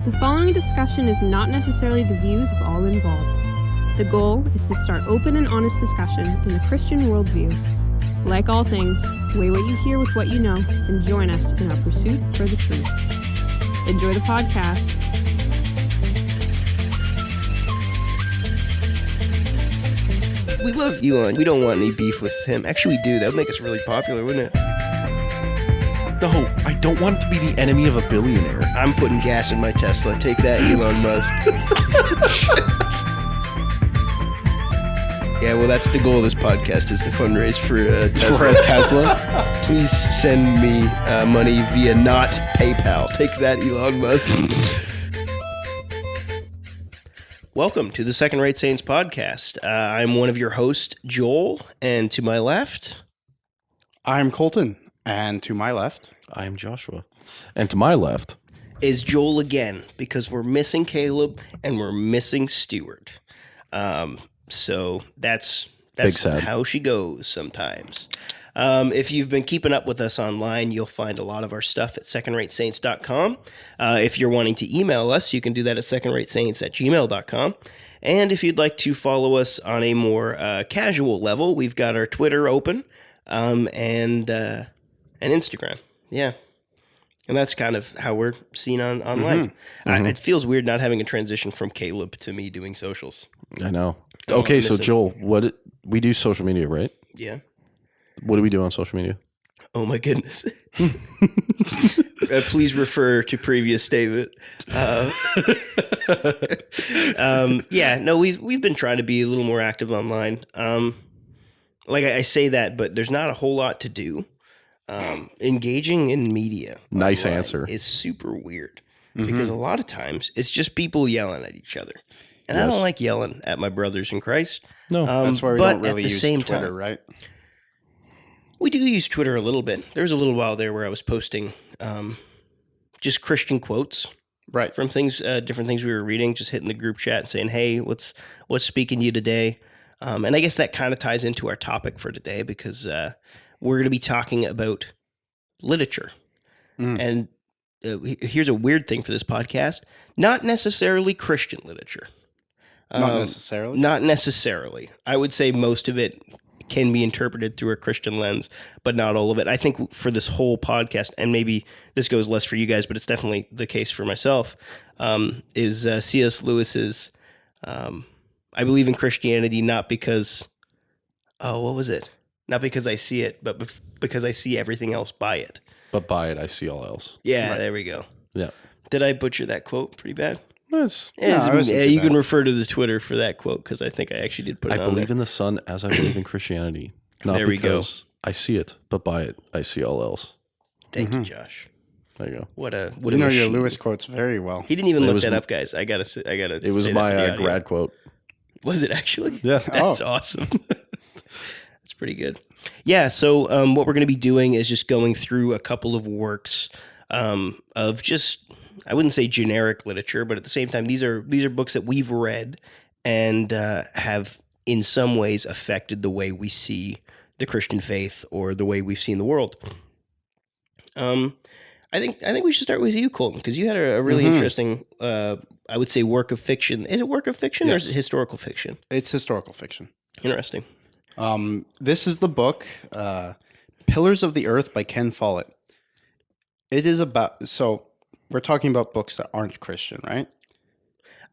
The following discussion is not necessarily the views of all involved. The goal is to start open and honest discussion in the Christian worldview. Like all things, weigh what you hear with what you know and join us in our pursuit for the truth. Enjoy the podcast. We love Elon. We don't want any beef with him. Actually, we do. That would make us really popular, wouldn't it? No, I don't want it to be the enemy of a billionaire. I'm putting gas in my Tesla. Take that, Elon Musk. Yeah, well, that's the goal of this podcast, is to fundraise for Tesla. For a Tesla? Please send me money via not PayPal. Take that, Elon Musk. Welcome to the Second Rate Saints podcast. I'm one of your hosts, Joel, and to my left... I'm Colton, and to my left... I'm Joshua. And to my left... is Joel again, because we're missing Caleb and we're missing Stuart. So that's how she goes sometimes. If you've been keeping up with us online, you'll find a lot of our stuff at secondratesaints.com. If you're wanting to email us, you can do that at secondratesaints@gmail.com. And if you'd like to follow us on a more casual level, we've got our Twitter open and Instagram. Yeah. And that's kind of how we're seen online. It feels weird not having a transition from Caleb to me doing socials. I know. Okay, so Joel, we do social media, right? Yeah. What do we do on social media? Oh my goodness. Please refer to previous statement. We've been trying to be a little more active online. Like I say that, but there's not a whole lot to do. Engaging in media. Nice answer. Is super weird because a lot of times it's just people yelling at each other. And I don't like yelling at my brothers in Christ. No, that's why we don't really use Twitter, right? We do use Twitter a little bit. There was a little while there where I was posting just Christian quotes, right, from things, different things we were reading, just hitting the group chat and saying, "Hey, what's speaking to you today?" And I guess that kind of ties into our topic for today because we're going to be talking about literature. And here's a weird thing for this podcast: not necessarily Christian literature. Not necessarily? Not necessarily. I would say most of it can be interpreted through a Christian lens, but not all of it. I think for this whole podcast, and maybe this goes less for you guys, but it's definitely the case for myself, is C.S. Lewis's I believe in Christianity not because, what was it? Not because I see it, but because I see everything else by it. But by it, I see all else. Yeah, right. There we go. Yeah. Did I butcher that quote pretty bad? You can refer to the Twitter for that quote because I think I actually did put it on there. I believe in the Son as I believe in Christianity. Not there we because I see it, but by it, I see all else. Thank you, Josh. There you go. What a you know your Lewis quotes very well. He didn't even look that up, guys. I gotta. It was my grad quote. Was it actually? Yeah. That's awesome. That's pretty good. Yeah. So what we're going to be doing is just going through a couple of works of just, I wouldn't say generic literature, but at the same time, these are books that we've read and have in some ways affected the way we see the Christian faith or the way we've seen the world. I think we should start with you, Colton, because you had a really interesting, I would say, work of fiction. Is it work of fiction or is it historical fiction? It's historical fiction. Interesting. This is the book, Pillars of the Earth by Ken Follett. It is about, so we're talking about books that aren't Christian, right?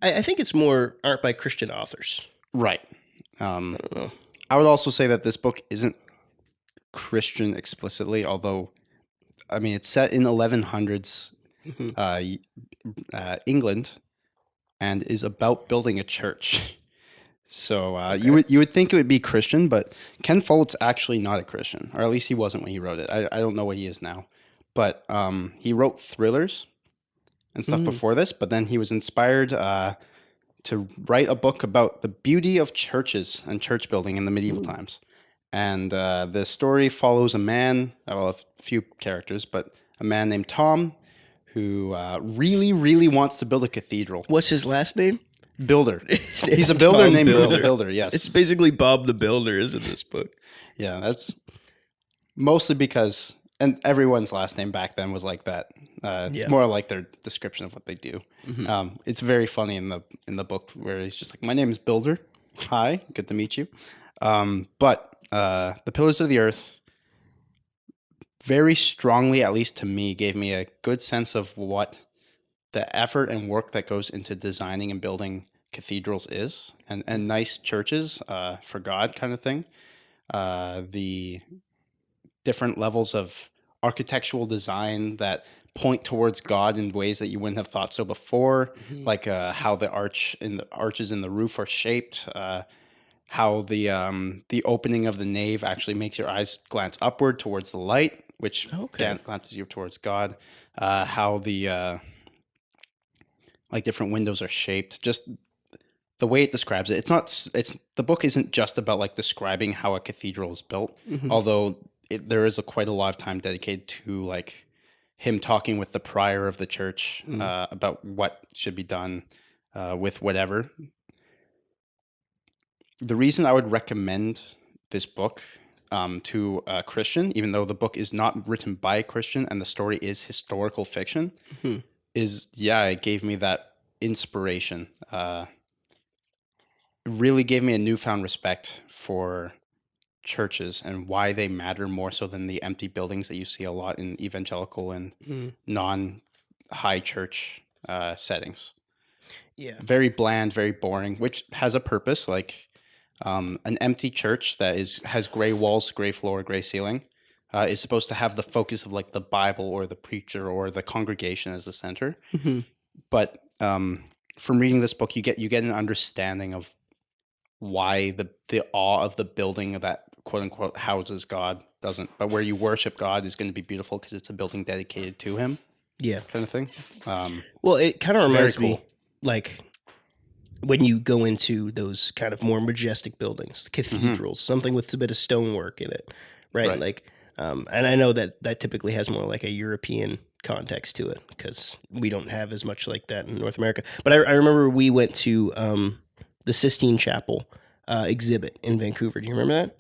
I think it's more aren't by Christian authors. Right. I don't know. I would also say that this book isn't Christian explicitly, although, I mean, it's set in 1100s England and is about building a church. So you would think it would be Christian, but Ken Follett's actually not a Christian, or at least he wasn't when he wrote it. I don't know what he is now. But he wrote thrillers and stuff before this, but then he was inspired to write a book about the beauty of churches and church building in the medieval times. And the story follows a man, well, a few characters, but a man named Tom who really, really wants to build a cathedral. What's his last name? Builder. He's a builder named Builder, yes. It's basically Bob the Builder, isn't this book? Yeah, that's mostly because and everyone's last name back then was like that. It's more like their description of what they do. It's very funny in the book where he's just like, "My name is Builder. Hi, good to meet you." But The Pillars of the Earth very strongly, at least to me, gave me a good sense of what the effort and work that goes into designing and building cathedrals is, and nice churches for God kind of thing. The different levels of architectural design that point towards God in ways that you wouldn't have thought so before, like how the arches in the roof are shaped, how the opening of the nave actually makes your eyes glance upward towards the light, which glances you towards God. How the like different windows are shaped, just the way it describes it. The book isn't just about like describing how a cathedral is built, although there is quite a lot of time dedicated to like him talking with the prior of the church about what should be done with whatever. The reason I would recommend this book to a Christian, even though the book is not written by a Christian and the story is historical fiction, is it gave me that inspiration. It really gave me a newfound respect for churches and why they matter more so than the empty buildings that you see a lot in evangelical and non-high church settings. Yeah, very bland, very boring, which has a purpose. Like an empty church that has gray walls, gray floor, gray ceiling is supposed to have the focus of like the Bible or the preacher or the congregation as the center. But from reading this book, you get an understanding of why the awe of the building of that quote unquote houses God doesn't, but where you worship God is going to be beautiful because it's a building dedicated to him. Yeah. Kind of thing. Well, it kind of reminds me like when you go into those kind of more majestic buildings, cathedrals, something with a bit of stonework in it, right? Like, and I know that typically has more like a European context to it because we don't have as much like that in North America. But I remember we went to the Sistine Chapel exhibit in Vancouver. Do you remember that?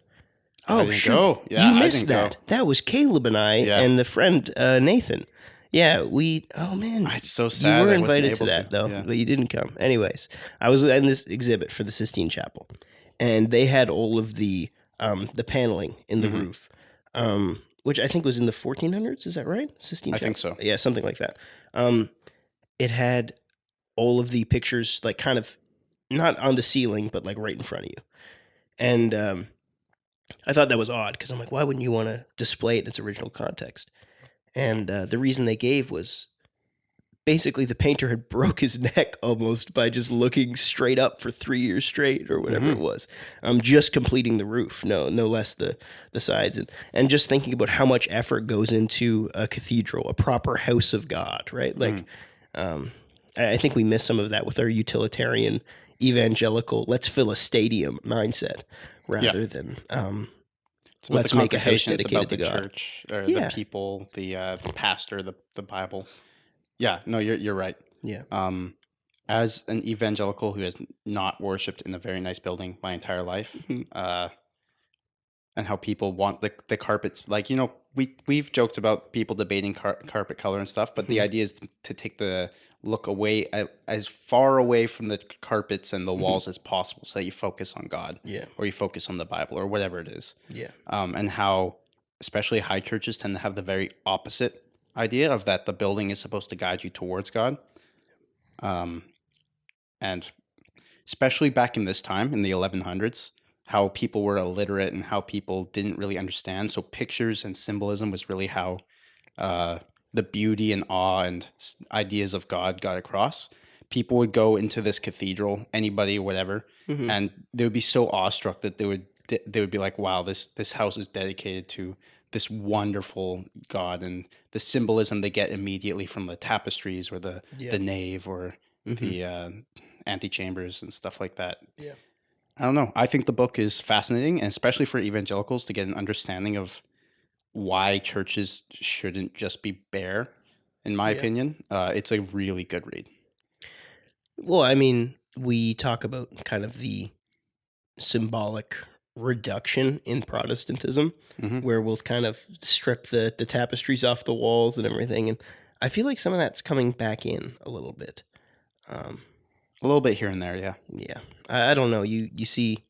Oh, shoot. Yeah, you missed that. That was Caleb and I and the friend Nathan. Yeah, it's so sad. You were invited to that, though, but you didn't come. Anyways, I was in this exhibit for the Sistine Chapel, and they had all of the paneling in the roof, which I think was in the 1400s. Is that right? Sistine Chapel? I think so. Yeah, something like that. It had all of the pictures, like kind of not on the ceiling, but like right in front of you. And I thought that was odd because I'm like, why wouldn't you want to display it in its original context? And the reason they gave was basically the painter had broke his neck almost by just looking straight up for 3 years straight or whatever it was. Just completing the roof, no less the sides. And just thinking about how much effort goes into a cathedral, a proper house of God, right? Like, I think we miss some of that with our utilitarian, evangelical, let's fill a stadium mindset rather than... let's make a house dedicated to God. Church, or the people, the pastor, the Bible. Yeah, no, you're right. Yeah. As an evangelical who has not worshipped in a very nice building my entire life, and how people want the carpets, like, you know, we've joked about people debating carpet color and stuff, but the idea is to take the look away as far away from the carpets and the walls as possible, so that you focus on God, or you focus on the Bible or whatever it is. And how especially high churches tend to have the very opposite idea of that the building is supposed to guide you towards God. And especially back in this time in the 1100s, how people were illiterate and how people didn't really understand. So pictures and symbolism was really how the beauty and awe and ideas of God got across. People would go into this cathedral, anybody, whatever, and they would be so awestruck that they would be like, wow, this house is dedicated to this wonderful God, and the symbolism they get immediately from the tapestries or the nave or the antechambers and stuff like that. Yeah. I don't know. I think the book is fascinating, and especially for evangelicals to get an understanding of why churches shouldn't just be bare, in my opinion. It's a really good read. Well, I mean, we talk about kind of the symbolic reduction in Protestantism, where we'll kind of strip the tapestries off the walls and everything. And I feel like some of that's coming back in a little bit. A little bit here and there, yeah. Yeah. I don't know. You see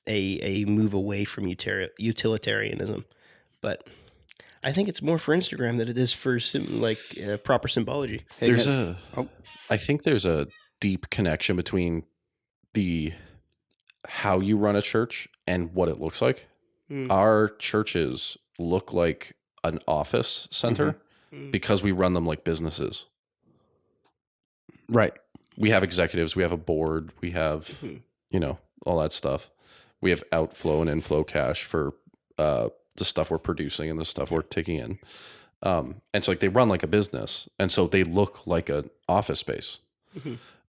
a move away from utilitarianism, but I think it's more for Instagram than it is for proper symbology. Hey, I think there's a deep connection between how you run a church and what it looks like. Our churches look like an office center because we run them like businesses. Right. We have executives, we have a board, we have, all that stuff. We have outflow and inflow cash for the stuff we're producing and the stuff we're taking in. And so they run like a business. And so they look like an office space.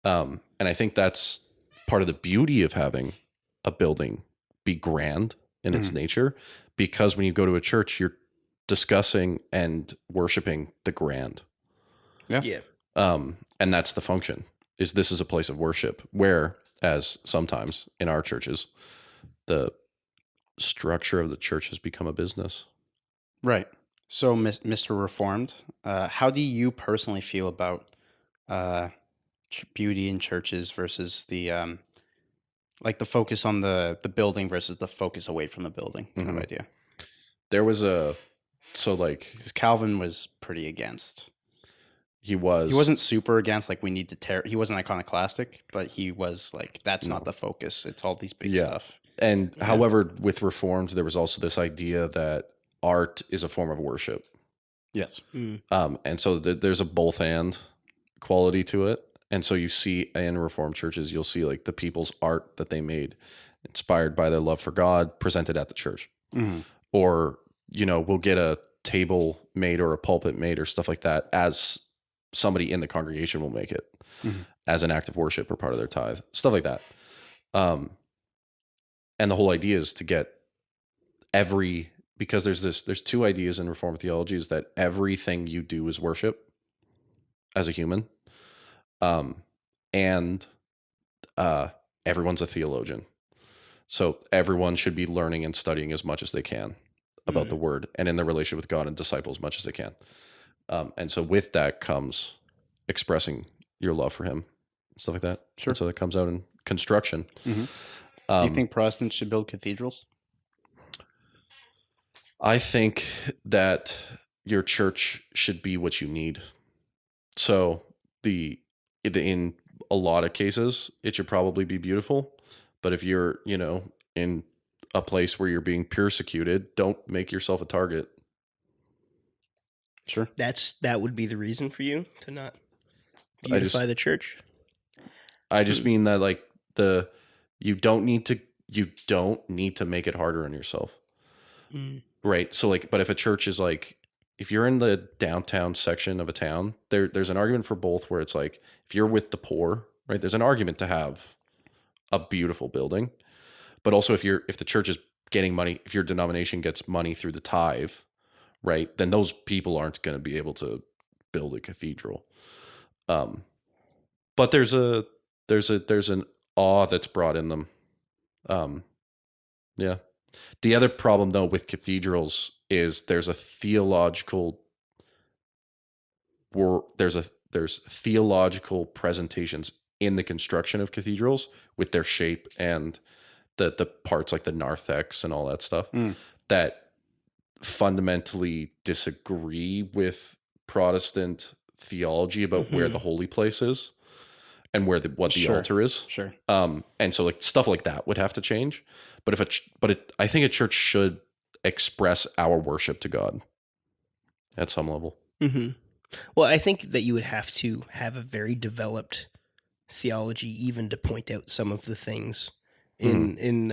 And I think that's part of the beauty of having a building be grand in its nature, because when you go to a church, you're discussing and worshiping the grand. Yeah. And that's the function, is this is a place of worship, whereas sometimes in our churches, the structure of the church has become a business. Right. So, Mr. Reformed, how do you personally feel about beauty in churches versus the the focus on the building versus the focus away from the building kind of idea? There was because Calvin was pretty against. He wasn't super against, we need to tear. He wasn't iconoclastic, but he was that's not the focus. It's all these big stuff. And however, with Reformed, there was also this idea that art is a form of worship. Yes. And so there's a both and quality to it. And so you see in Reformed churches, you'll see the people's art that they made, inspired by their love for God, presented at the church. Or, we'll get a table made or a pulpit made or stuff like that as somebody in the congregation will make it as an act of worship or part of their tithe, stuff like that. And the whole idea is to get because there's two ideas in Reformed theology, is that everything you do is worship as a human. And everyone's a theologian. So everyone should be learning and studying as much as they can about the word and in their relationship with God and disciple as much as they can. And so with that comes expressing your love for him, stuff like that. Sure. And so that comes out in construction. Do you think Protestants should build cathedrals? I think that your church should be what you need. So in a lot of cases, it should probably be beautiful. But if you're, in a place where you're being persecuted, don't make yourself a target. Sure. That would be the reason for you to not beautify the church. I just mean that you don't need to make it harder on yourself. Right. So but if a church is if you're in the downtown section of a town, there's an argument for both, where it's if you're with the poor, right, there's an argument to have a beautiful building. But also if the church is getting money, if your denomination gets money through the tithe, right, then those people aren't going to be able to build a cathedral. But there's an awe that's brought in them. Yeah. The other problem though with cathedrals is there's theological presentations in the construction of cathedrals with their shape and the parts like the narthex and all that stuff that fundamentally disagree with Protestant theology about where the holy place is and what the altar is. Sure. And so stuff like that would have to change. But I think a church should express our worship to God at some level. Well, I think that you would have to have a very developed theology even to point out some of the things in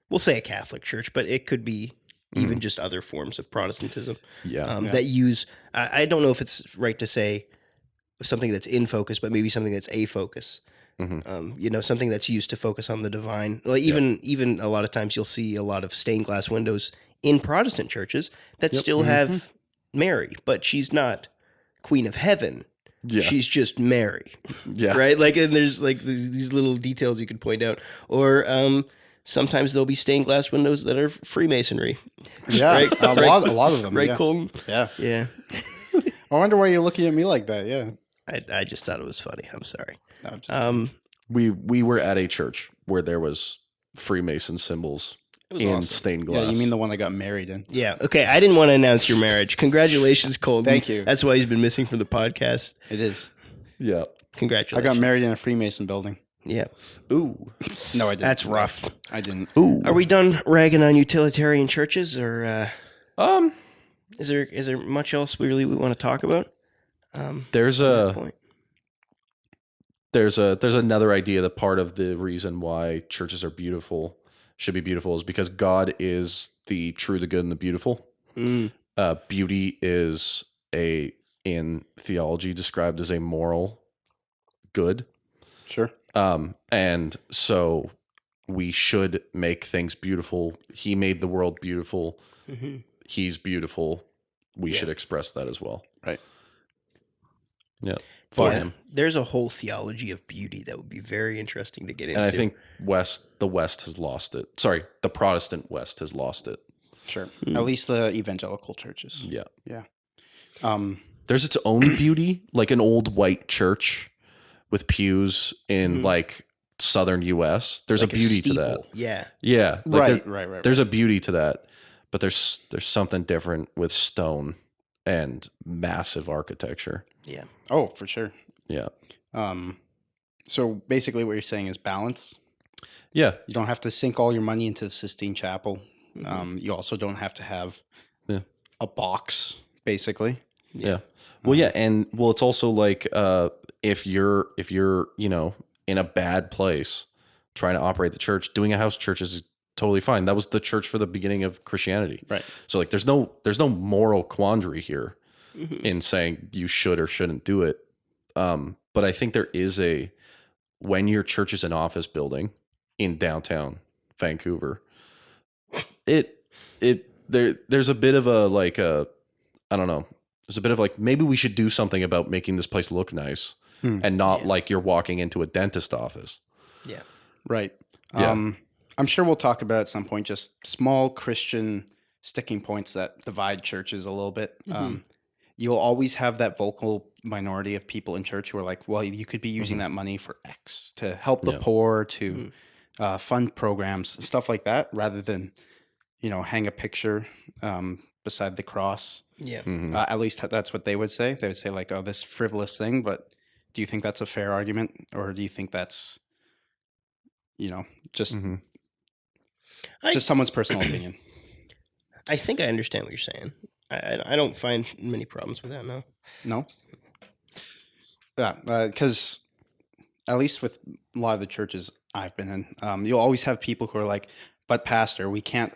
we'll say a Catholic church, but it could be even just other forms of Protestantism. That use, I don't know if it's right to say something that's in focus, but maybe something that's a focus. Something that's used to focus on the divine. Even a lot of times you'll see a lot of stained glass windows in Protestant churches that still have Mary, but she's not Queen of Heaven. Yeah. She's just Mary. Yeah. Right? And there's these little details you could point out. Or sometimes there'll be stained glass windows that are Freemasonry. Yeah, Right? a lot of them. Right, yeah. Colton? Yeah. Yeah. I wonder why you're looking at me like that. Yeah. I just thought it was funny. I'm sorry. No, I'm just We were at a church where there was Freemason symbols was in awesome. stained glass. yeah, you mean the one I got married in? Yeah. Okay. I didn't want to announce your marriage. Congratulations, Colton. Thank you. That's why he's been missing from the podcast. It is. Yeah. Congratulations. I got married in a Freemason building. Yeah. Ooh. No, I didn't. That's rough. I didn't. Ooh. Are we done ragging on utilitarian churches, or Um. is there much else we want to talk about? There's at that point? there's another idea that part of the reason why churches are beautiful, should be beautiful, is because God is the true, the good, and the beautiful. Mm. Beauty is in theology described as a moral good. Sure. And so we should make things beautiful. He made the world beautiful. Mm-hmm. He's beautiful. We Yeah. should express that as well. Right. Yeah. For Yeah, him. there's a whole theology of beauty that would be very interesting to get into. And I think the West has lost it. Sorry, the Protestant West has lost it. Sure. At least the evangelical churches. Yeah. Yeah. There's its own beauty, like an old white church with pews in like southern US. There's like a beauty to that. steeple. Yeah. Yeah. Like Right. There's a beauty to that. But there's something different with stone and massive architecture. Yeah. Oh, for sure. Yeah. So basically what you're saying is balance. Yeah. You don't have to sink all your money into the Sistine Chapel. You also don't have to have a box, basically. Yeah. Well, yeah, and it's also like if you're in a bad place trying to operate the church, doing a house church is totally fine. That was the church for the beginning of Christianity. Right. So like there's no moral quandary here in saying you should or shouldn't do it. But I think there is when your church is an office building in downtown Vancouver, there's a bit of I don't know. There's a bit of like, maybe we should do something about making this place look nice and not like you're walking into a dentist office. Yeah. Right. Yeah. I'm sure we'll talk about at some point just small Christian sticking points that divide churches a little bit. You'll always have that vocal minority of people in church who are like, well, you could be using that money for X to help the poor, to fund programs, stuff like that, rather than, hang a picture beside the cross. Yeah. At least that's what they would say. They would say like, oh, this frivolous thing. But do you think that's a fair argument? Or do you think that's, just someone's personal opinion? I think I understand what you're saying. I don't find many problems with that, no. No? Yeah, because at least with a lot of the churches I've been in, you'll always have people who are like, but pastor, we can't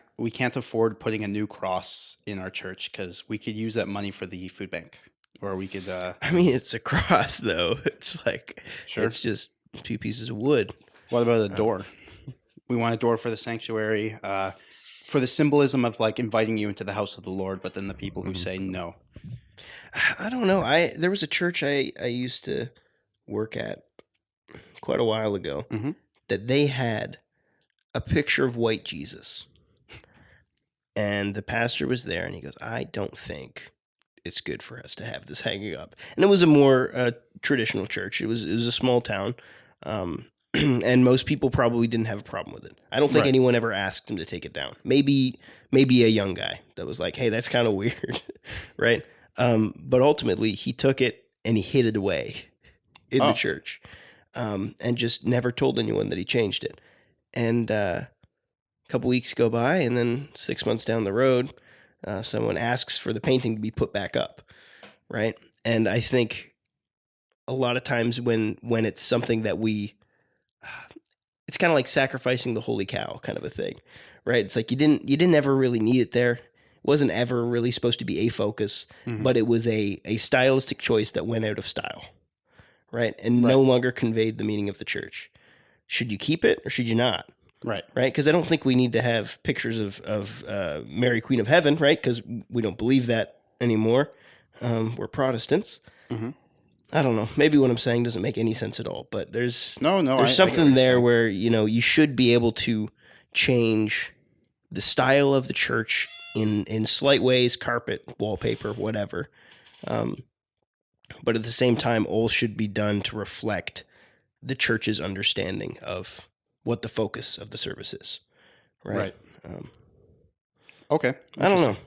afford putting a new cross in our church because we could use that money for the food bank, or we could. I mean, it's a cross though. It's like it's just 2 pieces of wood. What about a door? We want a door for the sanctuary, for the symbolism of like inviting you into the house of the Lord. But then the people who say no. I don't know. There was a church I used to work at quite a while ago that they had a picture of white Jesus. And the pastor was there and he goes, I don't think it's good for us to have this hanging up. And it was a more traditional church. It was a small town. And most people probably didn't have a problem with it. I don't think anyone ever asked him to take it down. Maybe a young guy that was like, hey, that's kind of weird. Right. But ultimately he took it and he hid it away in the church. And just never told anyone that he changed it. And a couple weeks go by, and then 6 months down the road, someone asks for the painting to be put back up, right? And I think a lot of times when it's something that it's kind of like sacrificing the holy cow kind of a thing, right? It's like you didn't ever really need it there. It wasn't ever really supposed to be a focus, but it was a stylistic choice that went out of style, right? And no longer conveyed the meaning of the church. Should you keep it or should you not? Right. Because I don't think we need to have pictures of Mary, Queen of Heaven, right? Because we don't believe that anymore. We're Protestants. I don't know. Maybe what I'm saying doesn't make any sense at all. But there's something there where you should be able to change the style of the church in slight ways, carpet, wallpaper, whatever. But at the same time, all should be done to reflect the church's understanding of what the focus of the service is. Right. Okay. I don't know.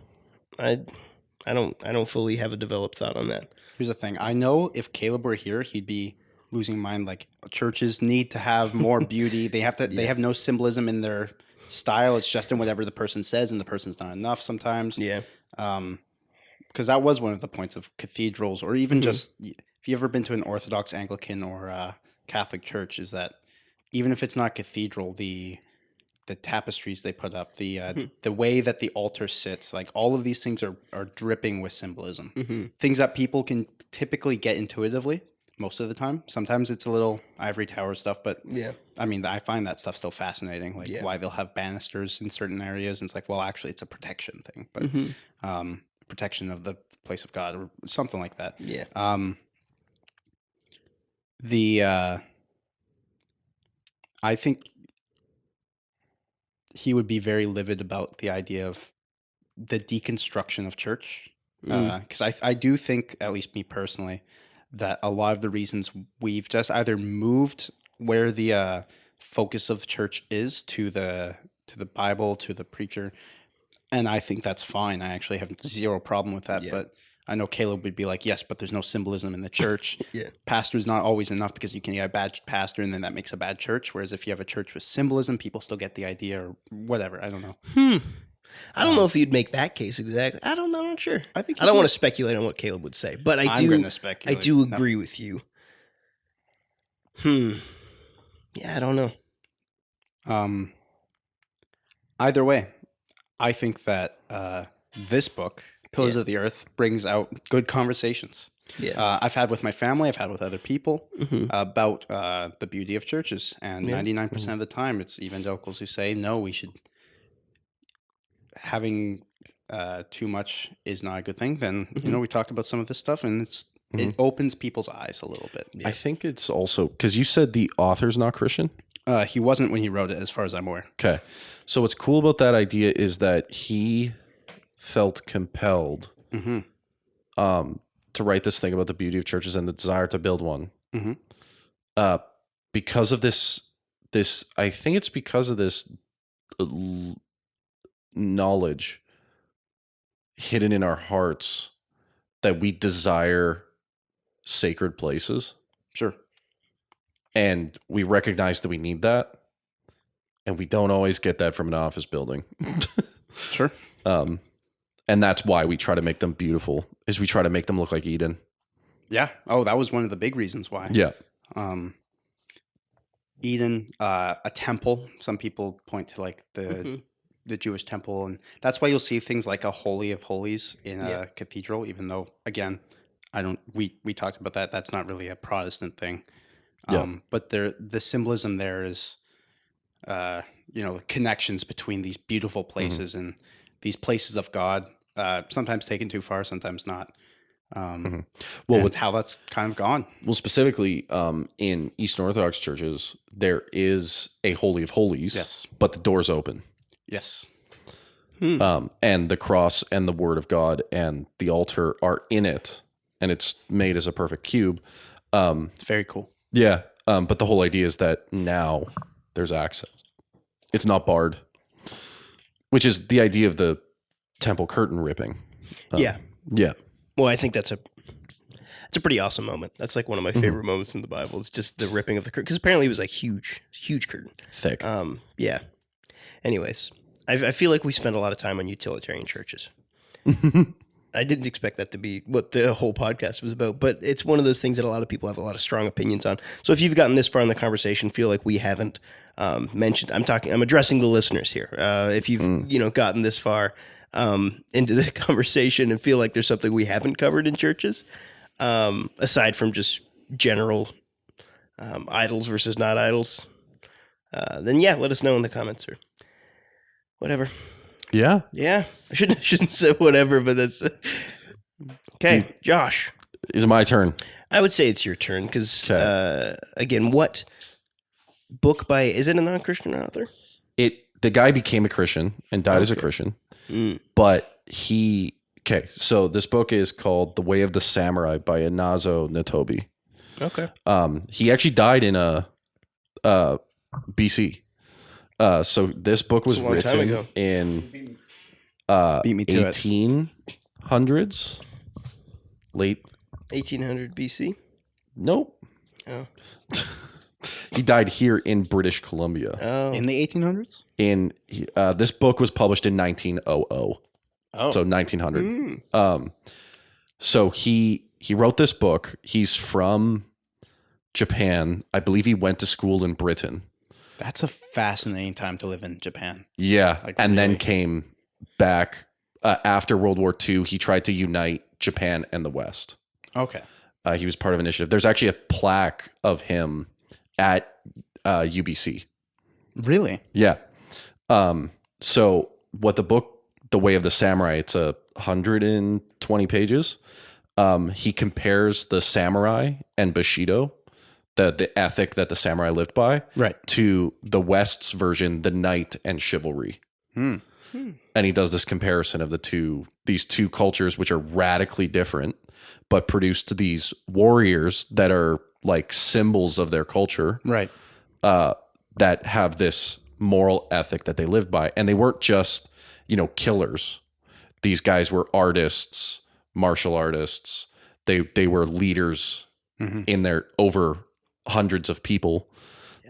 I don't fully have a developed thought on that. Here's the thing. I know if Caleb were here, he'd be losing mind. Like, churches need to have more beauty. They have to. They have no symbolism in their style. It's just in whatever the person says, and the person's not enough sometimes. Yeah. Because that was one of the points of cathedrals, or even just if you've ever been to an Orthodox Anglican or Catholic church, is that even if it's not cathedral, the tapestries they put up, the way that the altar sits, like all of these things are dripping with symbolism. Things that people can typically get intuitively most of the time. Sometimes it's a little ivory tower stuff, but I mean, I find that stuff still fascinating. Like why they'll have banisters in certain areas. And it's like, well, actually, it's a protection thing, but protection of the place of God or something like that. Yeah. I think he would be very livid about the idea of the deconstruction of church. Because I do think, at least me personally, that a lot of the reasons we've just either moved where the focus of church is to the Bible, to the preacher, and I think that's fine. I actually have zero problem with that. But I know Caleb would be like, yes, but there's no symbolism in the church. Pastor's not always enough because you can get a bad pastor and then that makes a bad church. Whereas if you have a church with symbolism, people still get the idea or whatever. I don't know. I don't know if you'd make that case exactly. I don't know. I'm not sure. I don't want to speculate on what Caleb would say, but I do agree with you. Yeah, I don't know. Either way, I think that this book, Pillars of the Earth, brings out good conversations. I've had with my family, I've had with other people about the beauty of churches, and 99% of the time it's evangelicals who say, no, we should, having too much is not a good thing. Then, we talked about some of this stuff, and it opens people's eyes a little bit. I think it's also, because you said the author's not Christian? He wasn't when he wrote it, as far as I'm aware. Okay. So what's cool about that idea is that he felt compelled to write this thing about the beauty of churches and the desire to build one. Because of this, I think it's because of this knowledge hidden in our hearts that we desire sacred places. Sure. And we recognize that we need that. And we don't always get that from an office building. Sure. And that's why we try to make them beautiful, is we try to make them look like Eden. Yeah. Oh, that was one of the big reasons why. Yeah. Eden, a temple. Some people point to like the Jewish temple, and that's why you'll see things like a Holy of Holies in a cathedral, even though, again, we talked about that. That's not really a Protestant thing. But the symbolism there is, the connections between these beautiful places and these places of God, sometimes taken too far, sometimes not. Well, how that's kind of gone. Well, specifically in Eastern Orthodox churches, there is a Holy of Holies, but the door's open. Yes. And the cross and the Word of God and the altar are in it, and it's made as a perfect cube. It's very cool. Yeah. But the whole idea is that now there's access. It's not barred, which is the idea of the temple curtain ripping. Yeah. Yeah. Well, I think that's a pretty awesome moment. That's like one of my favorite moments in the Bible. It's just the ripping of the curtain, because apparently it was like huge curtain. Thick. Yeah. Anyways, I feel like we spend a lot of time on utilitarian churches. I didn't expect that to be what the whole podcast was about, but it's one of those things that a lot of people have a lot of strong opinions on. So if you've gotten this far in the conversation, feel like we haven't mentioned, I'm addressing the listeners here. If you've gotten this far into the conversation and feel like there's something we haven't covered in churches, aside from just general idols versus not idols, then let us know in the comments or whatever. Yeah. Yeah. I shouldn't say whatever, but that's okay. Josh. Is it my turn? I would say it's your turn because, again, what book is it a non-Christian author? the guy became a Christian and died as a Christian, but so this book is called The Way of the Samurai by Inazo Natobi. Okay. He actually died in BC. So this book was written in 1800s, late 1800 BC. Nope. Oh. He died here in British Columbia. Oh. In the 1800s? This book was published in 1900. So 1900. So he wrote this book. He's from Japan. I believe he went to school in Britain. That's a fascinating time to live in Japan. Yeah. Like, and really? then came back after World War II. He tried to unite Japan and the West. Okay. He was part of an initiative. There's actually a plaque of him at UBC. Really? Yeah. So what the book, The Way of the Samurai, it's 120 pages. He compares the samurai and Bushido, the ethic that the samurai lived by, right, to the West's version, the knight and chivalry. And he does this comparison of these two cultures, which are radically different, but produced these warriors that are like symbols of their culture, right? That have this moral ethic that they lived by, and they weren't just killers. These guys were artists, martial artists. They were leaders in their over hundreds of people.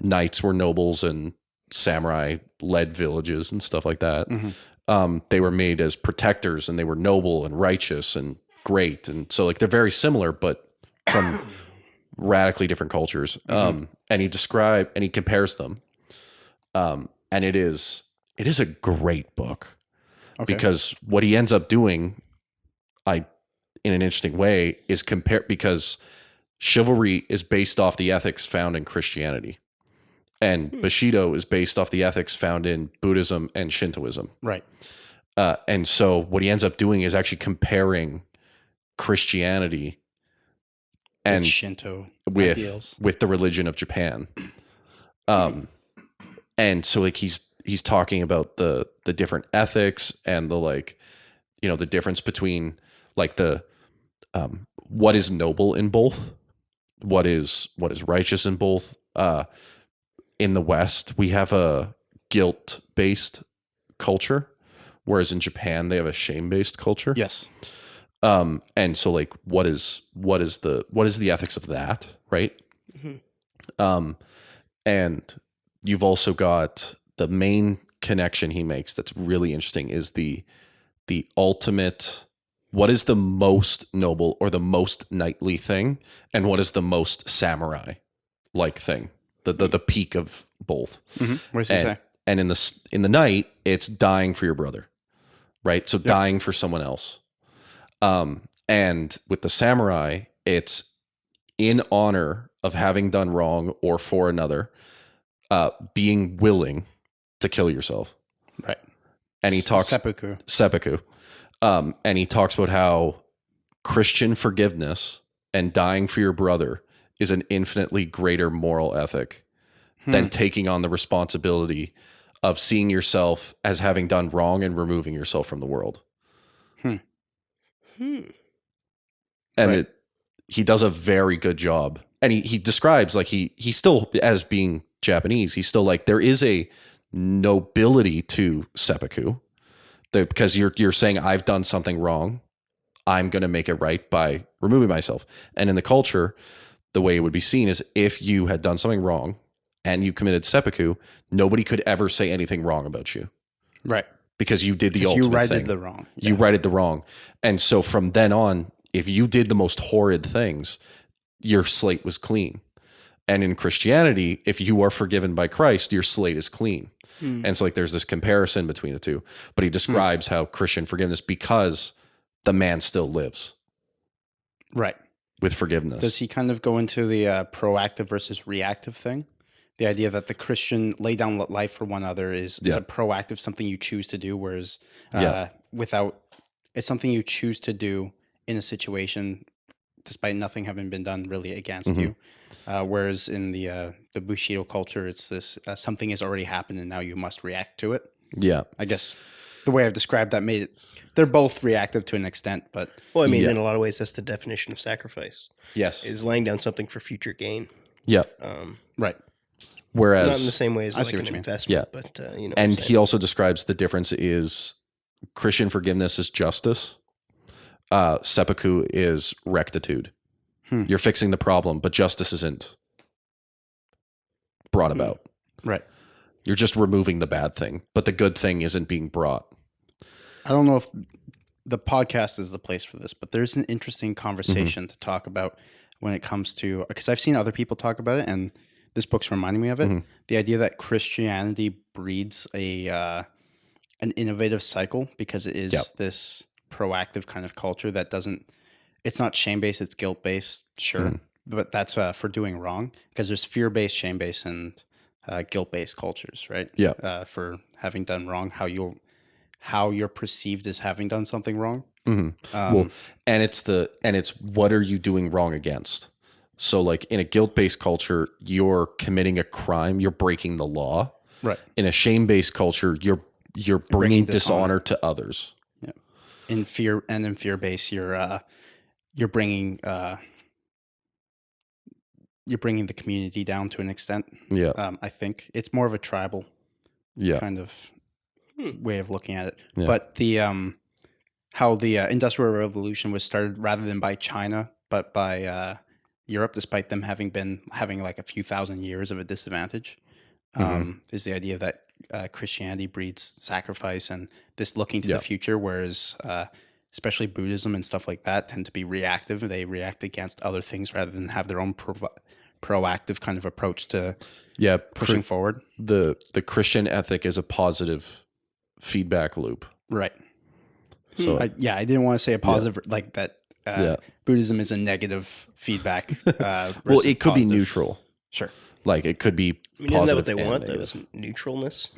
Knights were nobles, and samurai led villages and stuff like that. They were made as protectors, and they were noble and righteous and great, and so like they're very similar, but from radically different cultures. And he compares them. And it is a great book, because what he ends up doing, in an interesting way, is because chivalry is based off the ethics found in Christianity, and Bushido is based off the ethics found in Buddhism and Shintoism. Right. And so what he ends up doing is actually comparing Christianity and Shinto with the religion of Japan. And so like he's talking about the different ethics and the the difference between like the what is noble in both, what is righteous in both. In the West, we have a guilt-based culture, whereas in Japan they have a shame-based culture. Yes. And so like what is the ethics of that, right? And you've also got the main connection he makes that's really interesting is the ultimate, what is the most noble or the most knightly thing, and what is the most samurai like thing, the peak of both. What does he say? And in the knight, it's dying for your brother, right? So dying for someone else. And with the samurai, it's in honor of having done wrong or for another, being willing to kill yourself. Right. And he talks seppuku. And he talks about how Christian forgiveness and dying for your brother is an infinitely greater moral ethic than taking on the responsibility of seeing yourself as having done wrong and removing yourself from the world. And he does a very good job. And he describes like he still, as being Japanese, he's still like, there is a nobility to seppuku, because you're saying I've done something wrong, I'm going to make it right by removing myself. And in the culture, the way it would be seen is if you had done something wrong and you committed seppuku, nobody could ever say anything wrong about you. Right. Because you did the ultimate thing. You righted the wrong. You righted the wrong. And so from then on, if you did the most horrid things, your slate was clean. And in Christianity, if you are forgiven by Christ, your slate is clean. And so like there's this comparison between the two. But he describes how Christian forgiveness, because the man still lives. Right. With forgiveness. Does he kind of go into the proactive versus reactive thing? The idea that the Christian lay down life for one another is a proactive, something you choose to do, whereas it's something you choose to do in a situation despite nothing having been done really against you. Whereas in the Bushido culture, it's this something has already happened and now you must react to it. Yeah. I guess the way I've described that made it, they're both reactive to an extent, but well, I mean, in a lot of ways, that's the definition of sacrifice. Yes. Is laying down something for future gain. Yeah. right. Whereas Not in the same way as I like see an what you mean. investment, but you know. And he also describes the difference is Christian forgiveness is justice. Seppuku is rectitude. You're fixing the problem, but justice isn't brought about. Right. You're just removing the bad thing, but the good thing isn't being brought. I don't know if the podcast is the place for this, but there's an interesting conversation to talk about when it comes to, because I've seen other people talk about it, and this book's reminding me of it. The idea that Christianity breeds an innovative cycle because it is this proactive kind of culture that doesn't, it's not shame-based, it's guilt-based, sure. But that's for doing wrong, because there's fear-based, shame-based, and guilt-based cultures, right? Yeah. For having done wrong, how you're perceived as having done something wrong. Well, and it's what are you doing wrong against? So like in a guilt-based culture, you're committing a crime, you're breaking the law. Right. In a shame-based culture, you're bringing dishonor to others. Yeah. In fear-based, you're bringing the community down to an extent. Yeah. I think it's more of a tribal kind of way of looking at it. Yeah. But the how the Industrial Revolution was started rather than by China, but by Europe, despite them having like a few thousand years of a disadvantage, is the idea that Christianity breeds sacrifice and this looking to the future, whereas especially Buddhism and stuff like that tend to be reactive. They react against other things rather than have their own proactive kind of approach to pushing forward. The Christian ethic is a positive feedback loop. Right. So I didn't want to say a positive like that. Buddhism is a negative feedback. Well, it could be neutral. Sure. Like it could be. I mean, isn't that what they want? That is neutralness.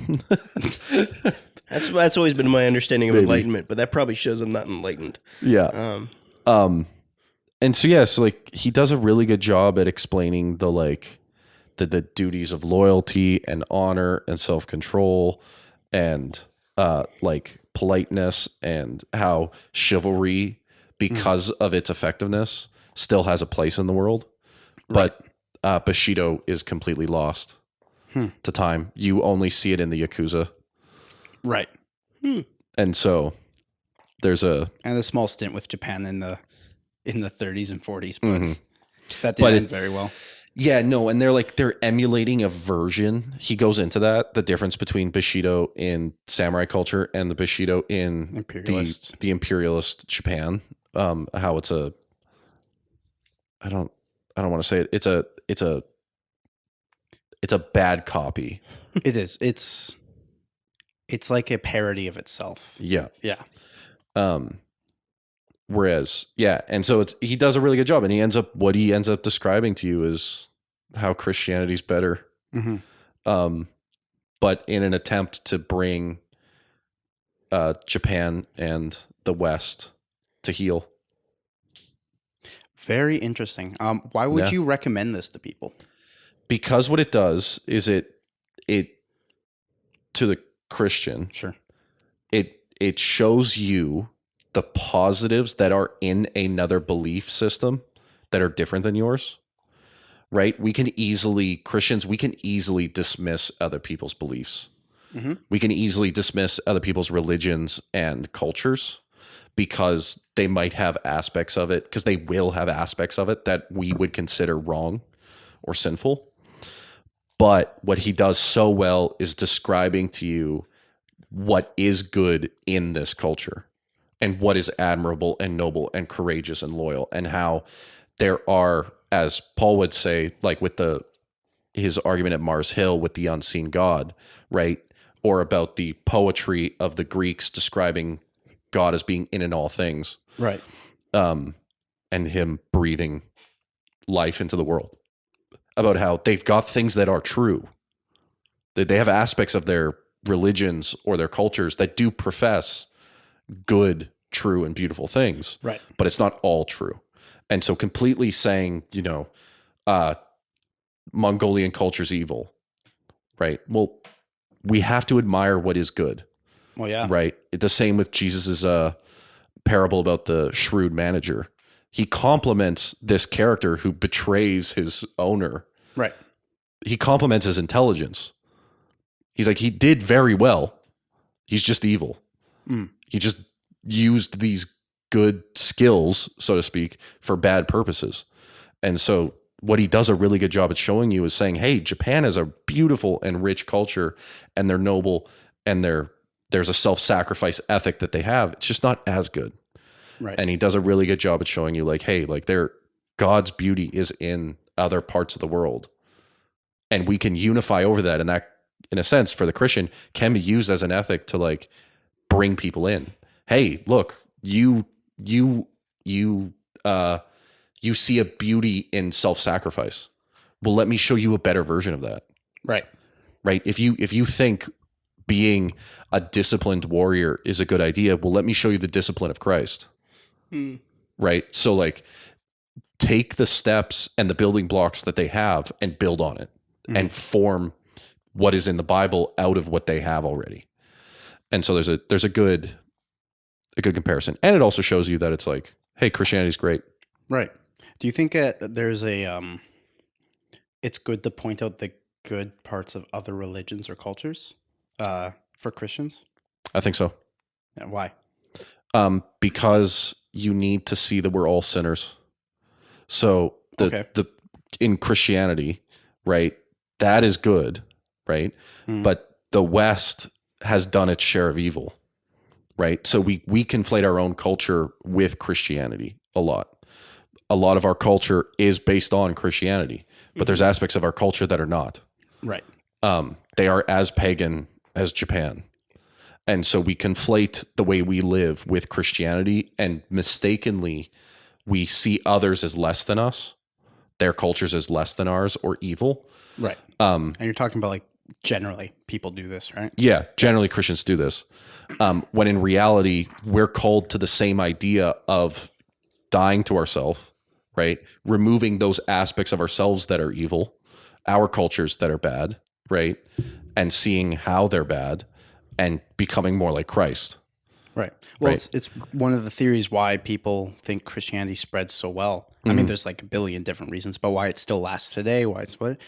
That's always been my understanding of enlightenment, but that probably shows I'm not enlightened. Yeah. And so like he does a really good job at explaining the duties of loyalty and honor and self-control and like politeness and how chivalry, because of its effectiveness, still has a place in the world. Right. But Bushido is completely lost to time. You only see it in the Yakuza. Right. And so there's a small stint with Japan in the 30s and 40s, but that didn't end very well. Yeah, no, and they're emulating a version. He goes into that, the difference between Bushido in samurai culture and the Bushido in the imperialist Japan. How it's a I don't want to say it. It's a bad copy. It is. It's like a parody of itself. Yeah. Yeah. Whereas, and so he does a really good job, and he ends up describing to you is how Christianity's better. But in an attempt to bring Japan and the West to heal. Very interesting. Why would you recommend this to people? Because what it does is it to the Christian, sure, it shows you the positives that are in another belief system that are different than yours. Right? Christians, we can easily dismiss other people's beliefs. We can easily dismiss other people's religions and cultures because they might have aspects of it, because they will have aspects of it that we would consider wrong or sinful. But what he does so well is describing to you what is good in this culture and what is admirable and noble and courageous and loyal, and how there are, as Paul would say, like with his argument at Mars Hill with the unseen God, right? Or about the poetry of the Greeks describing God as being in all things. Right. And him breathing life into the world. About how they've got things that are true. They have aspects of their religions or their cultures that do profess good, true, and beautiful things. Right. But it's not all true. And so completely saying, Mongolian culture's evil, right? Well, we have to admire what is good. Well, yeah. Right. The same with Jesus's parable about the shrewd manager. He compliments this character who betrays his owner. Right. He compliments his intelligence. He's like, he did very well. He's just evil. He just used these good skills, so to speak, for bad purposes. And so what he does a really good job at showing you is saying, hey, Japan is a beautiful and rich culture, and they're noble, and there's a self-sacrifice ethic that they have. It's just not as good. Right. And he does a really good job at showing you like, hey, like God's beauty is in other parts of the world. And we can unify over that. And that, in a sense, for the Christian, can be used as an ethic to like bring people in. Hey, look, you see a beauty in self-sacrifice. Well, let me show you a better version of that. Right. Right. If you think being a disciplined warrior is a good idea, well, let me show you the discipline of Christ. Right. So like take the steps and the building blocks that they have and build on it and form what is in the Bible out of what they have already. And so there's a good comparison. And it also shows you that it's like, hey, Christianity's great. Right. Do you think there's it's good to point out the good parts of other religions or cultures for Christians? I think so. Yeah, why? Because you need to see that we're all sinners. So in Christianity, right, that is good, right? But the West has done its share of evil, right? So we conflate our own culture with Christianity a lot. A lot of our culture is based on Christianity, but there's aspects of our culture that are not. Right. They are as pagan as Japan. And so we conflate the way we live with Christianity, and mistakenly we see others as less than us, their cultures as less than ours or evil. Right. And you're talking about like generally people do this, right? Yeah. Generally Christians do this. When in reality, we're called to the same idea of dying to ourselves, right? Removing those aspects of ourselves that are evil, our cultures that are bad, right? And seeing how they're bad and becoming more like Christ. Right. Well, right? It's one of the theories why people think Christianity spreads so well. I mean, there's like a billion different reasons, but why it still lasts today, why it's what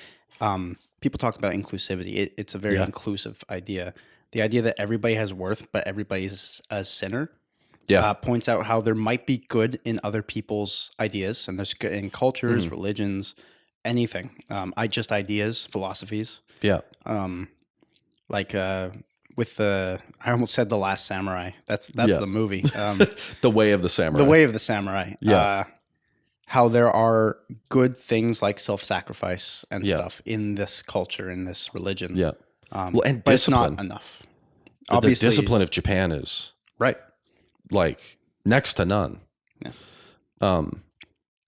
people talk about inclusivity. It's a very inclusive idea. The idea that everybody has worth, but everybody's a sinner. Yeah. Points out how there might be good in other people's ideas, and there's good in cultures, religions, anything. Just ideas, philosophies. Yeah. With I almost said The Last Samurai. That's the movie. The Way of the Samurai. The Way of the Samurai. Yeah. How there are good things like self-sacrifice and stuff in this culture, in this religion. Yeah. And but it's not enough. Obviously, the discipline of Japan is right, like next to none. Yeah.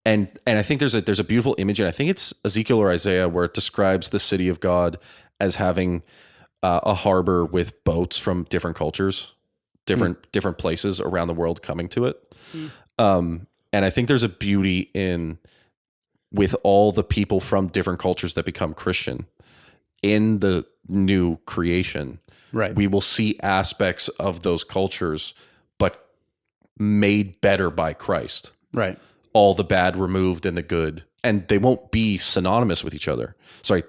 And I think there's a beautiful image, and I think it's Ezekiel or Isaiah, where it describes the city of God as having a harbor with boats from different cultures, different places around the world coming to it. And I think there's a beauty with all the people from different cultures that become Christian in the new creation. Right. We will see aspects of those cultures, but made better by Christ. Right. All the bad removed and the good. And they won't be synonymous with each other. Sorry,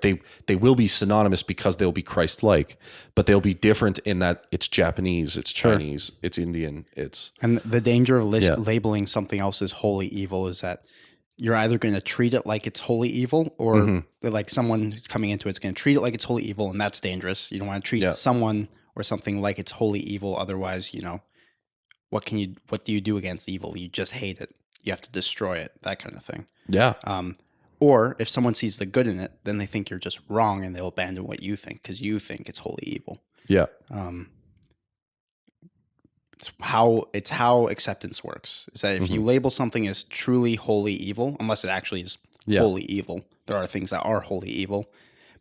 they will be synonymous because they'll be Christ-like, but they'll be different in that it's Japanese, it's Chinese, it's Indian, And the danger of labeling something else as wholly evil is that you're either going to treat it like it's wholly evil, or like someone who's coming into it's going to treat it like it's wholly evil, and that's dangerous. You don't want to treat someone or something like it's wholly evil. Otherwise, what do you do against evil? You just hate it. You have to destroy it, that kind of thing. Yeah. Or if someone sees the good in it, then they think you're just wrong and they'll abandon what you think because you think it's wholly evil. Yeah. It's how acceptance works. Is that if you label something as truly wholly evil, unless it actually is wholly evil, there are things that are wholly evil.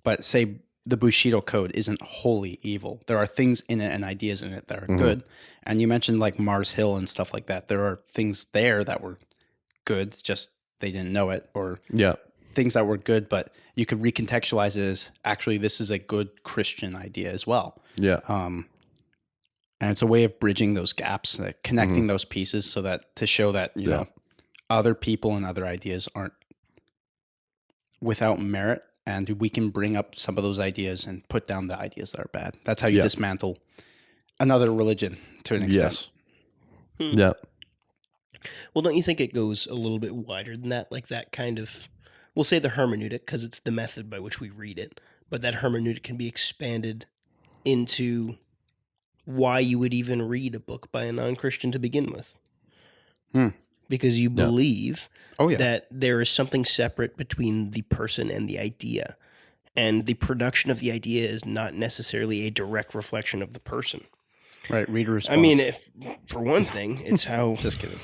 But say the Bushido Code isn't wholly evil. There are things in it and ideas in it that are good. And you mentioned like Mars Hill and stuff like that. There are things there that were good, it's just they didn't know it, or Yeah. things that were good, but you could recontextualize it as actually this is a good Christian idea as well. Yeah. And it's a way of bridging those gaps, like connecting those pieces, so that to show that you know other people and other ideas aren't without merit, and we can bring up some of those ideas and put down the ideas that are bad. That's how you dismantle another religion to an extent. Yes. Yeah. Well, don't you think it goes a little bit wider than that? Like that kind of, we'll say the hermeneutic, because it's the method by which we read it, but that hermeneutic can be expanded into why you would even read a book by a non-Christian to begin with. Because you believe that there is something separate between the person and the idea. And the production of the idea is not necessarily a direct reflection of the person. Right, reader response. I mean, if for one thing, it's how just kidding.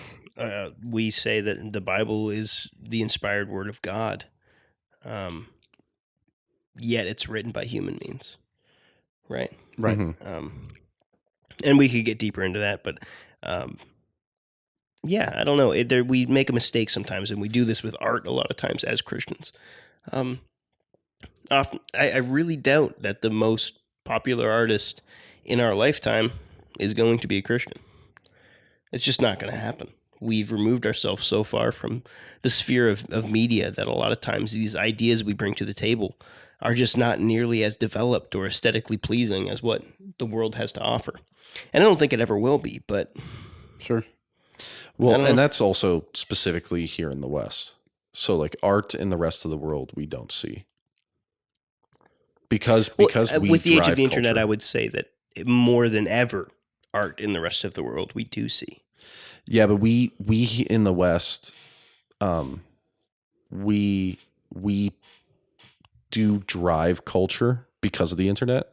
We say that the Bible is the inspired word of God. Yet it's written by human means. Right? Right. And we could get deeper into that, but yeah, I don't know. We make a mistake sometimes, and we do this with art a lot of times as Christians. Often, I really doubt that the most popular artist in our lifetime is going to be a Christian. It's just not going to happen. We've removed ourselves so far from the sphere of media that a lot of times these ideas we bring to the table are just not nearly as developed or aesthetically pleasing as what the world has to offer. And I don't think it ever will be, but... Sure. Well, and that's also specifically here in the West. So like art in the rest of the world, we don't see. Because we with the age of the internet, culture. I would say that more than ever, art in the rest of the world, we do see. Yeah, but we in the West, we do drive culture because of the internet.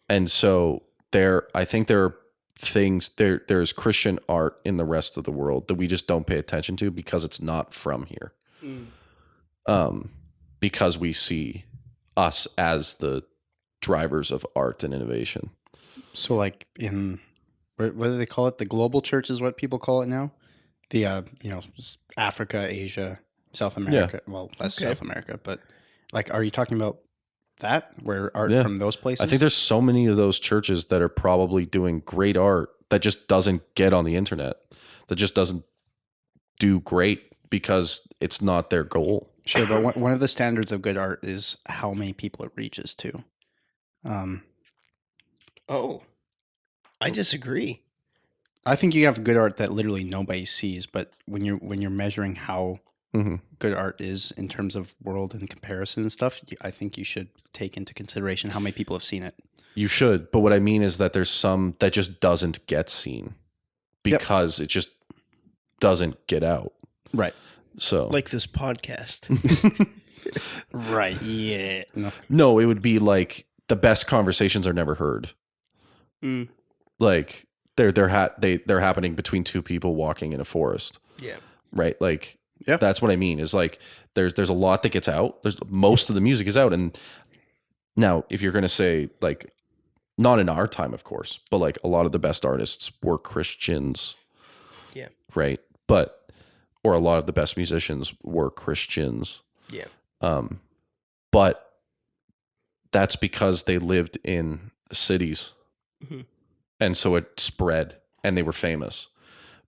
And so I think there are things there's Christian art in the rest of the world that we just don't pay attention to because it's not from here. Because we see us as the drivers of art and innovation. So like in what do they call it? The global church is what people call it now. The Africa, Asia, South America. Yeah. Well, less South America, but like, are you talking about that where art from those places? I think there's so many of those churches that are probably doing great art that just doesn't get on the internet, that just doesn't do great because it's not their goal. Sure, but one of the standards of good art is how many people it reaches to. I disagree. I think you have good art that literally nobody sees, but when you're measuring how good art is in terms of world and comparison and stuff, I think you should take into consideration how many people have seen it. You should, but what I mean is that there's some that just doesn't get seen because it just doesn't get out. Right. So, like this podcast. Right. Yeah. No, it would be like the best conversations are never heard. Like they're happening between two people walking in a forest. Yeah. Right. Like that's what I mean is like there's a lot that gets out. Most of the music is out, and now if you're going to say like not in our time, of course, but like a lot of the best artists were Christians. Yeah. Right. Or a lot of the best musicians were Christians. Yeah. But that's because they lived in cities. And so it spread and they were famous.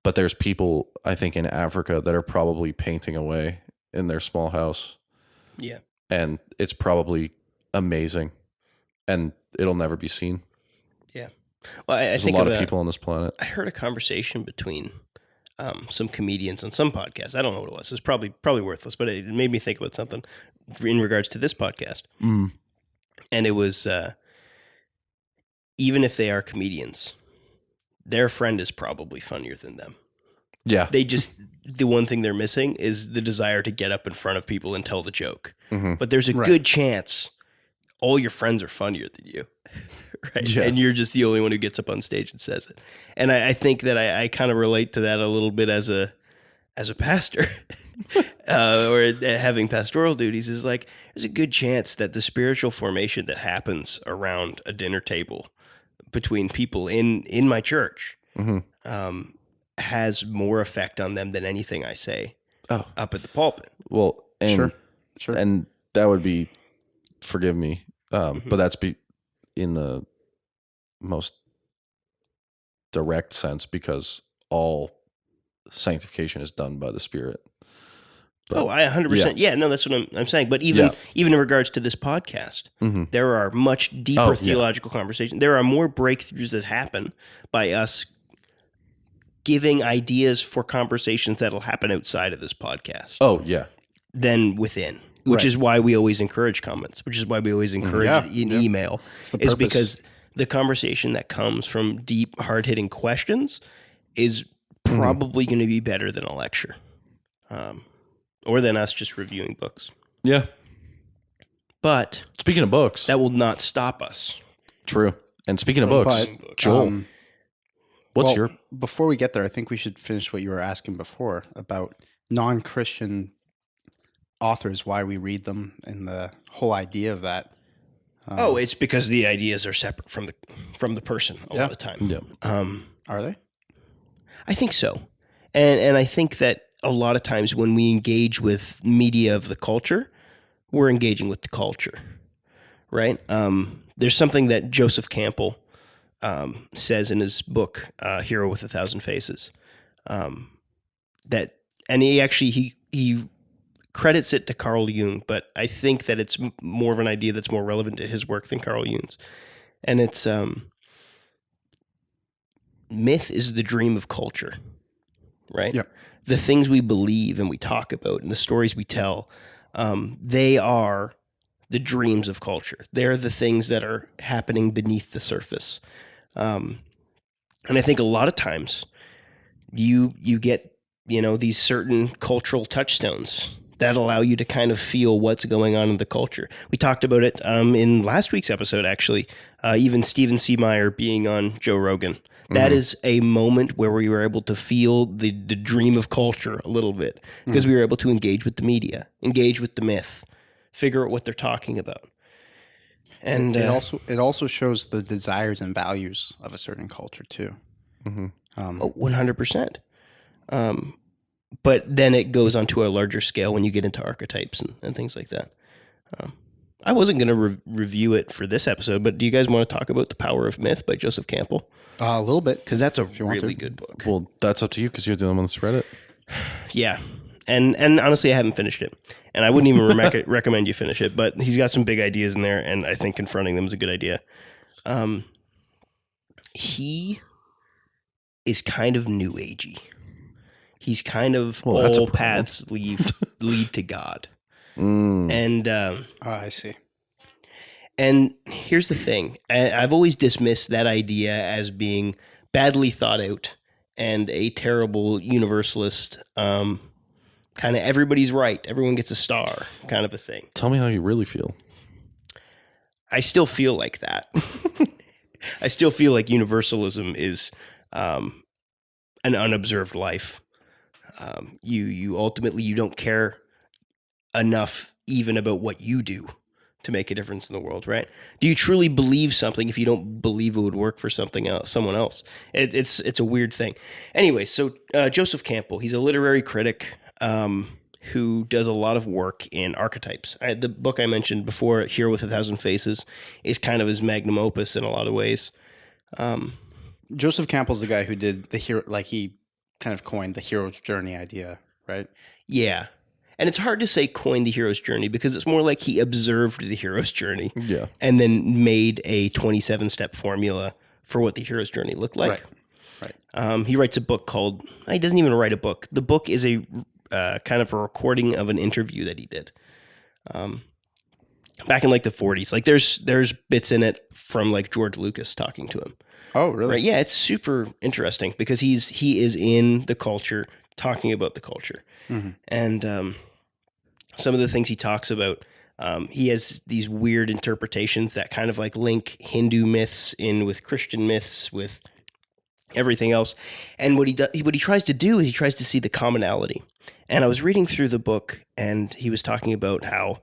But there's people, I think, in Africa that are probably painting away in their small house. Yeah. And it's probably amazing. And it'll never be seen. Yeah. Well, there's a lot of people on this planet. I heard a conversation between some comedians on some podcast. I don't know what it was. It was probably worthless, but it made me think about something in regards to this podcast. And it was, even if they are comedians, their friend is probably funnier than them. Yeah. The one thing they're missing is the desire to get up in front of people and tell the joke. But there's a good chance all your friends are funnier than you. Right. Yeah. And you're just the only one who gets up on stage and says it. And I think that I kind of relate to that a little bit as a pastor or having pastoral duties is like, there's a good chance that the spiritual formation that happens around a dinner table between people in my church has more effect on them than anything I say. up at the pulpit. Well, and, sure. And that would be, forgive me, but that's in the most direct sense, because all sanctification is done by the Spirit. But, I 100%. Yeah, no, that's what I'm saying. But even in regards to this podcast, there are much deeper theological conversations. There are more breakthroughs that happen by us giving ideas for conversations that'll happen outside of this podcast. Oh, yeah. Than within, which is why we always encourage comments, which is why we always encourage an email, is because the conversation that comes from deep, hard-hitting questions is probably going to be better than a lecture. Or than us just reviewing books. Yeah. But speaking of books, that will not stop us. True. And speaking of books, Joel, before we get there, I think we should finish what you were asking before about non-Christian authors, why we read them, and the whole idea of that. It's because the ideas are separate from the person a lot of the time. Yeah. Are they? I think so. And I think that a lot of times when we engage with media of the culture, we're engaging with the culture, right? There's something that Joseph Campbell says in his book, Hero with 1,000 Faces, and he credits it to Carl Jung, but I think that it's more of an idea that's more relevant to his work than Carl Jung's. And it's myth is the dream of culture, right? Yeah. The things we believe and we talk about and the stories we tell, they are the dreams of culture. They're the things that are happening beneath the surface. And I think a lot of times you get, these certain cultural touchstones that allow you to kind of feel what's going on in the culture. We talked about it in last week's episode, actually, even Stephen C. Meyer being on Joe Rogan. That is a moment where we were able to feel the dream of culture a little bit, because we were able to engage with the media, engage with the myth, figure out what they're talking about. And it also shows the desires and values of a certain culture too. 100%. But then it goes on to a larger scale when you get into archetypes and things like that. I wasn't going to review it for this episode, but do you guys want to talk about The Power of Myth by Joseph Campbell? A little bit. Because that's a really good book. Well, that's up to you, because you're the only one that's read it. Yeah. And honestly, I haven't finished it. And I wouldn't even recommend you finish it, but he's got some big ideas in there, and I think confronting them is a good idea. He is kind of new agey. He's kind of all paths lead to God. And I see. And here's the thing. I've always dismissed that idea as being badly thought out and a terrible universalist, kind of everybody's right, everyone gets a star kind of a thing. Tell me how you really feel. I still feel like that. I still feel like universalism is an unobserved life. You ultimately, you don't care enough even about what you do to make a difference in the world, right? Do you truly believe something if you don't believe it would work for someone else? It's a weird thing. Anyway, so Joseph Campbell, he's a literary critic who does a lot of work in archetypes. The book I mentioned before, Hero with 1,000 Faces, is kind of his magnum opus in a lot of ways. Joseph Campbell's the guy who did the hero, like he kind of coined the hero's journey idea, right? Yeah. And it's hard to say coined the hero's journey, because it's more like he observed the hero's journey and then made a 27-step formula for what the hero's journey looked like. Right. He writes a book called, he doesn't even write a book. The book is a kind of a recording of an interview that he did back in like the 40s. Like there's bits in it from like George Lucas talking to him. Oh, really? Right? Yeah, it's super interesting because he is in the culture, talking about the culture. And some of the things he talks about, he has these weird interpretations that kind of like link Hindu myths in with Christian myths, with everything else. And what he tries to do is he tries to see the commonality. And I was reading through the book, and he was talking about how,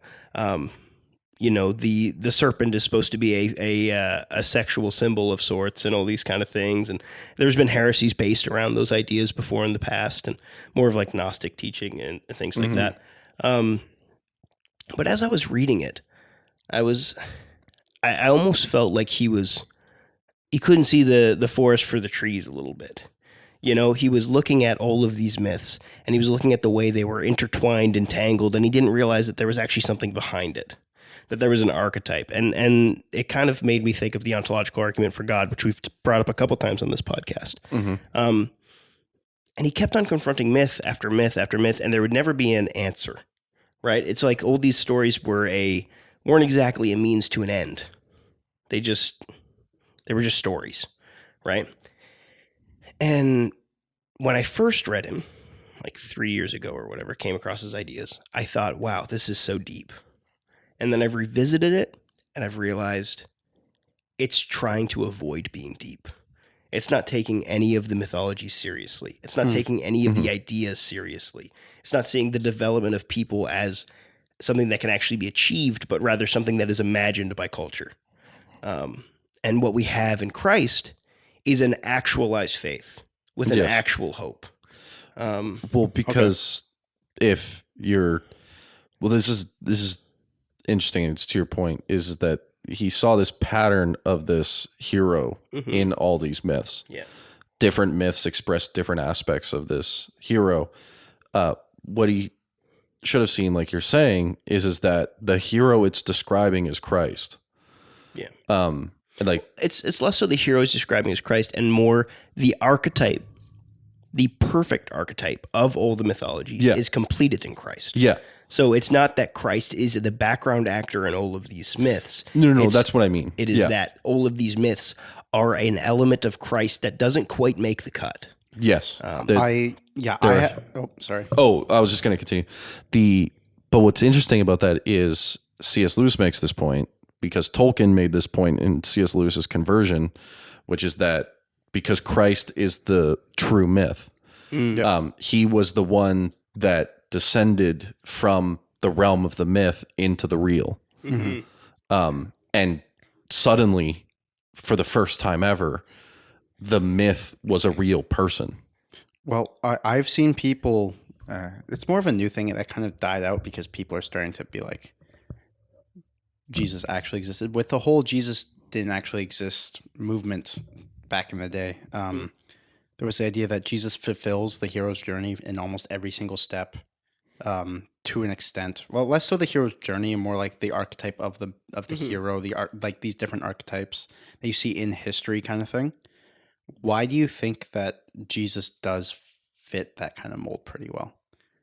the serpent is supposed to be a sexual symbol of sorts and all these kind of things. And there's been heresies based around those ideas before in the past, and more of like Gnostic teaching and things like that. But as I was reading it, I almost felt like he couldn't see the forest for the trees a little bit. He was looking at all of these myths, and he was looking at the way they were intertwined and tangled, and he didn't realize that there was actually something behind it, that there was an archetype. And it kind of made me think of the ontological argument for God, which we've brought up a couple times on this podcast. And he kept on confronting myth after myth after myth, and there would never be an answer, right? It's like all these stories weren't exactly a means to an end. They were just stories, right? And when I first read him, like 3 years ago or whatever, came across his ideas, I thought, wow, this is so deep. And then I've revisited it, and I've realized it's trying to avoid being deep. It's not taking any of the mythology seriously. It's not taking any of the ideas seriously. It's not seeing the development of people as something that can actually be achieved, but rather something that is imagined by culture. And what we have in Christ is an actualized faith with an actual hope. Because if you're, this is interesting. It's to your point, is that he saw this pattern of this hero in all these myths. Yeah. Different myths express different aspects of this hero. What he should have seen, like you're saying, is that the hero it's describing is Christ. Yeah. And like it's less so the hero is describing as Christ and more the archetype, the perfect archetype of all the mythologies is completed in Christ. Yeah. So it's not that Christ is the background actor in all of these myths. No, that's what I mean. It is that all of these myths are an element of Christ that doesn't quite make the cut. Yes. sorry. Oh, I was just going to continue. But what's interesting about that is C.S. Lewis makes this point, because Tolkien made this point in C.S. Lewis's Conversion, which is that because Christ is the true myth, he was the one that descended from the realm of the myth into the real. And suddenly, for the first time ever, the myth was a real person. Well, I've seen people, it's more of a new thing that kind of died out because people are starting to be like, Jesus actually existed. With the whole Jesus didn't actually exist movement back in the day, there was the idea that Jesus fulfills the hero's journey in almost every single step, to an extent. Well, less so the hero's journey and more like the archetype of the hero, like these different archetypes that you see in history kind of thing. Why do you think that Jesus does fit that kind of mold pretty well?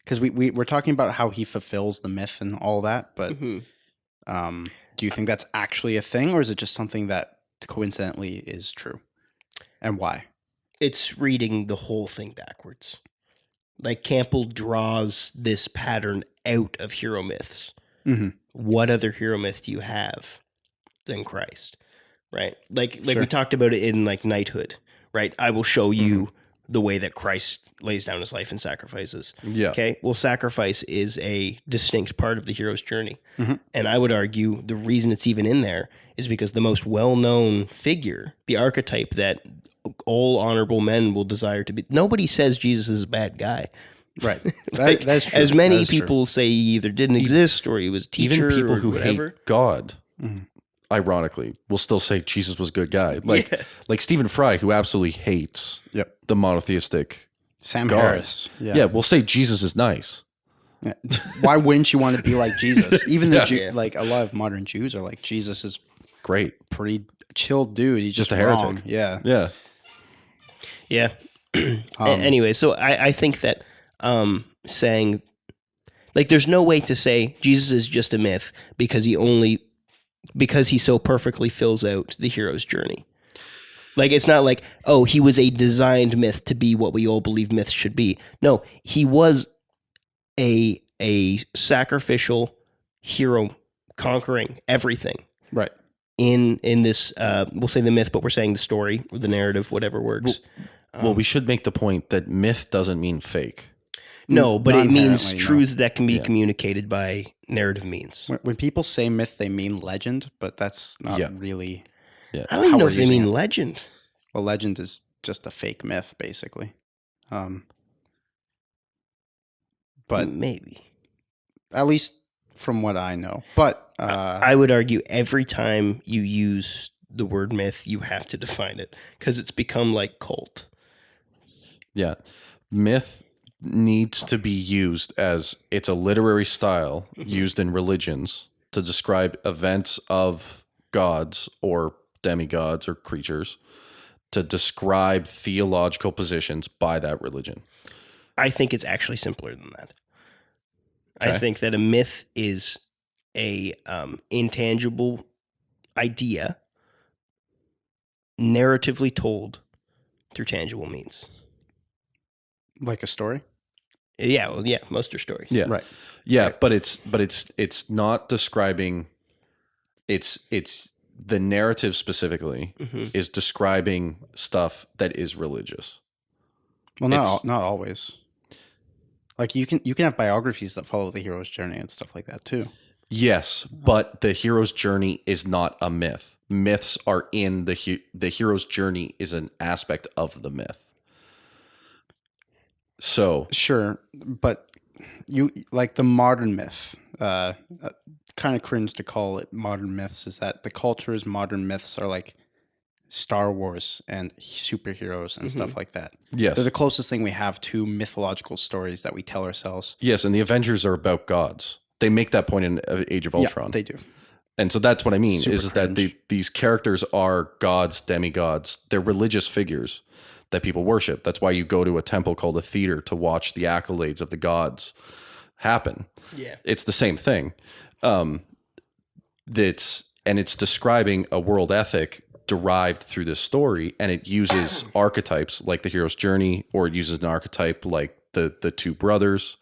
Because we're talking about how he fulfills the myth and all that, but do you think that's actually a thing, or is it just something that coincidentally is true? And why? It's reading the whole thing backwards. Like Campbell draws this pattern out of hero myths. What other hero myth do you have than Christ? Right? Like we talked about it in like knighthood, right? I will show you the way that Christ lays down his life and sacrifices. Yeah. Okay. Well, sacrifice is a distinct part of the hero's journey. And I would argue the reason it's even in there is because the most well-known figure, the archetype that all honorable men will desire to be. Nobody says Jesus is a bad guy. Right. Like, that's true. as many people say he either didn't exist or he was teacher. Even people or who whatever. hate God, ironically, will still say Jesus was a good guy. Like Stephen Fry, who absolutely hates the monotheistic Sam God. Harris. Yeah, we'll say Jesus is nice. Yeah. Why wouldn't you want to be like Jesus? Even like a lot of modern Jews are like, Jesus is great, pretty chill dude. He's just a wrong. heretic. Yeah. Anyway, so I think that saying, like, there's no way to say Jesus is just a myth because he so perfectly fills out the hero's journey. Like, it's not like, oh, he was a designed myth to be what we all believe myths should be. No, he was a sacrificial hero conquering everything. Right. In this, we'll say the myth, but we're saying the story or the narrative, whatever works. Well, we should make the point that myth doesn't mean fake. No, but Not it means inherently, no. truths that can be communicated by narrative means. When people say myth, they mean legend, but that's not really. Yeah. I don't even know if they mean legend. Well, legend is just a fake myth, basically. But maybe, at least from what I know. But I would argue every time you use the word myth, you have to define it because it's become like cult. Yeah. Myth needs to be used as it's a literary style used in religions to describe events of gods or demigods or creatures, to describe theological positions by that religion. I think it's actually simpler than that. Okay. I think that a myth is a intangible idea narratively told through tangible means. like a story? Yeah, well, yeah, most are stories. Yeah. Right. Yeah, Right. but it's not describing it's the narrative specifically is describing stuff that is religious. Well, not always. Like you can have biographies that follow the hero's journey and stuff like that too. Yes, but the hero's journey is not a myth. Myths are in the hero's journey is an aspect of the myth. So Sure, but you like the modern myth. Kind of cringe to call it modern myths. Is that the culture's modern myths are like Star Wars and superheroes and stuff like that. yes, They're the closest thing we have to mythological stories that we tell ourselves. yes, and the Avengers are about gods. They make that point in Age of Ultron. Yeah, they do. And so that's what I mean, Super is that cringe. these characters are gods, demigods. They're religious figures that people worship. That's why you go to a temple called a theater to watch the accolades of the gods happen. Yeah. It's the same thing. It's describing a world ethic derived through this story, and it uses archetypes like the hero's journey, or it uses an archetype like the two brothers,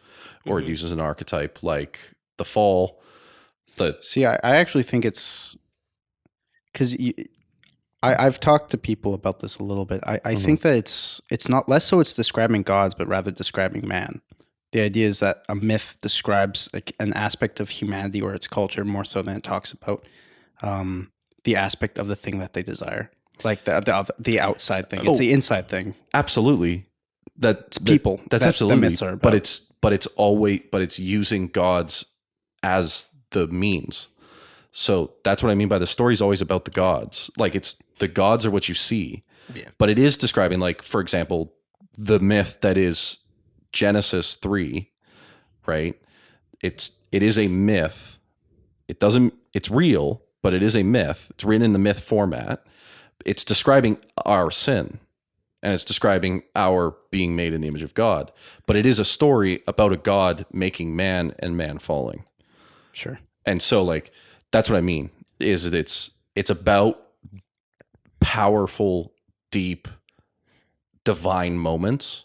or it uses an archetype like the fall. See, I actually think it's because I've talked to people about this a little bit. I think that it's not less so it's describing gods, but rather describing man. The idea is that a myth describes like an aspect of humanity or its culture more so than it talks about the aspect of the thing that they desire, like the outside thing. It's the inside thing. Absolutely, that's people. That's that absolutely. the myths are about. But it's using gods as the means. So that's what I mean by the story is always about the gods. Like it's the gods are what you see, but it is describing, like, for example, the myth that is Genesis 3, right? It is a myth. It's real, but it is a myth. It's written in the myth format. It's describing our sin, and it's describing our being made in the image of God. But it is a story about a God making man and man falling. Sure. And so, like, that's what I mean, is that it's about powerful, deep, divine moments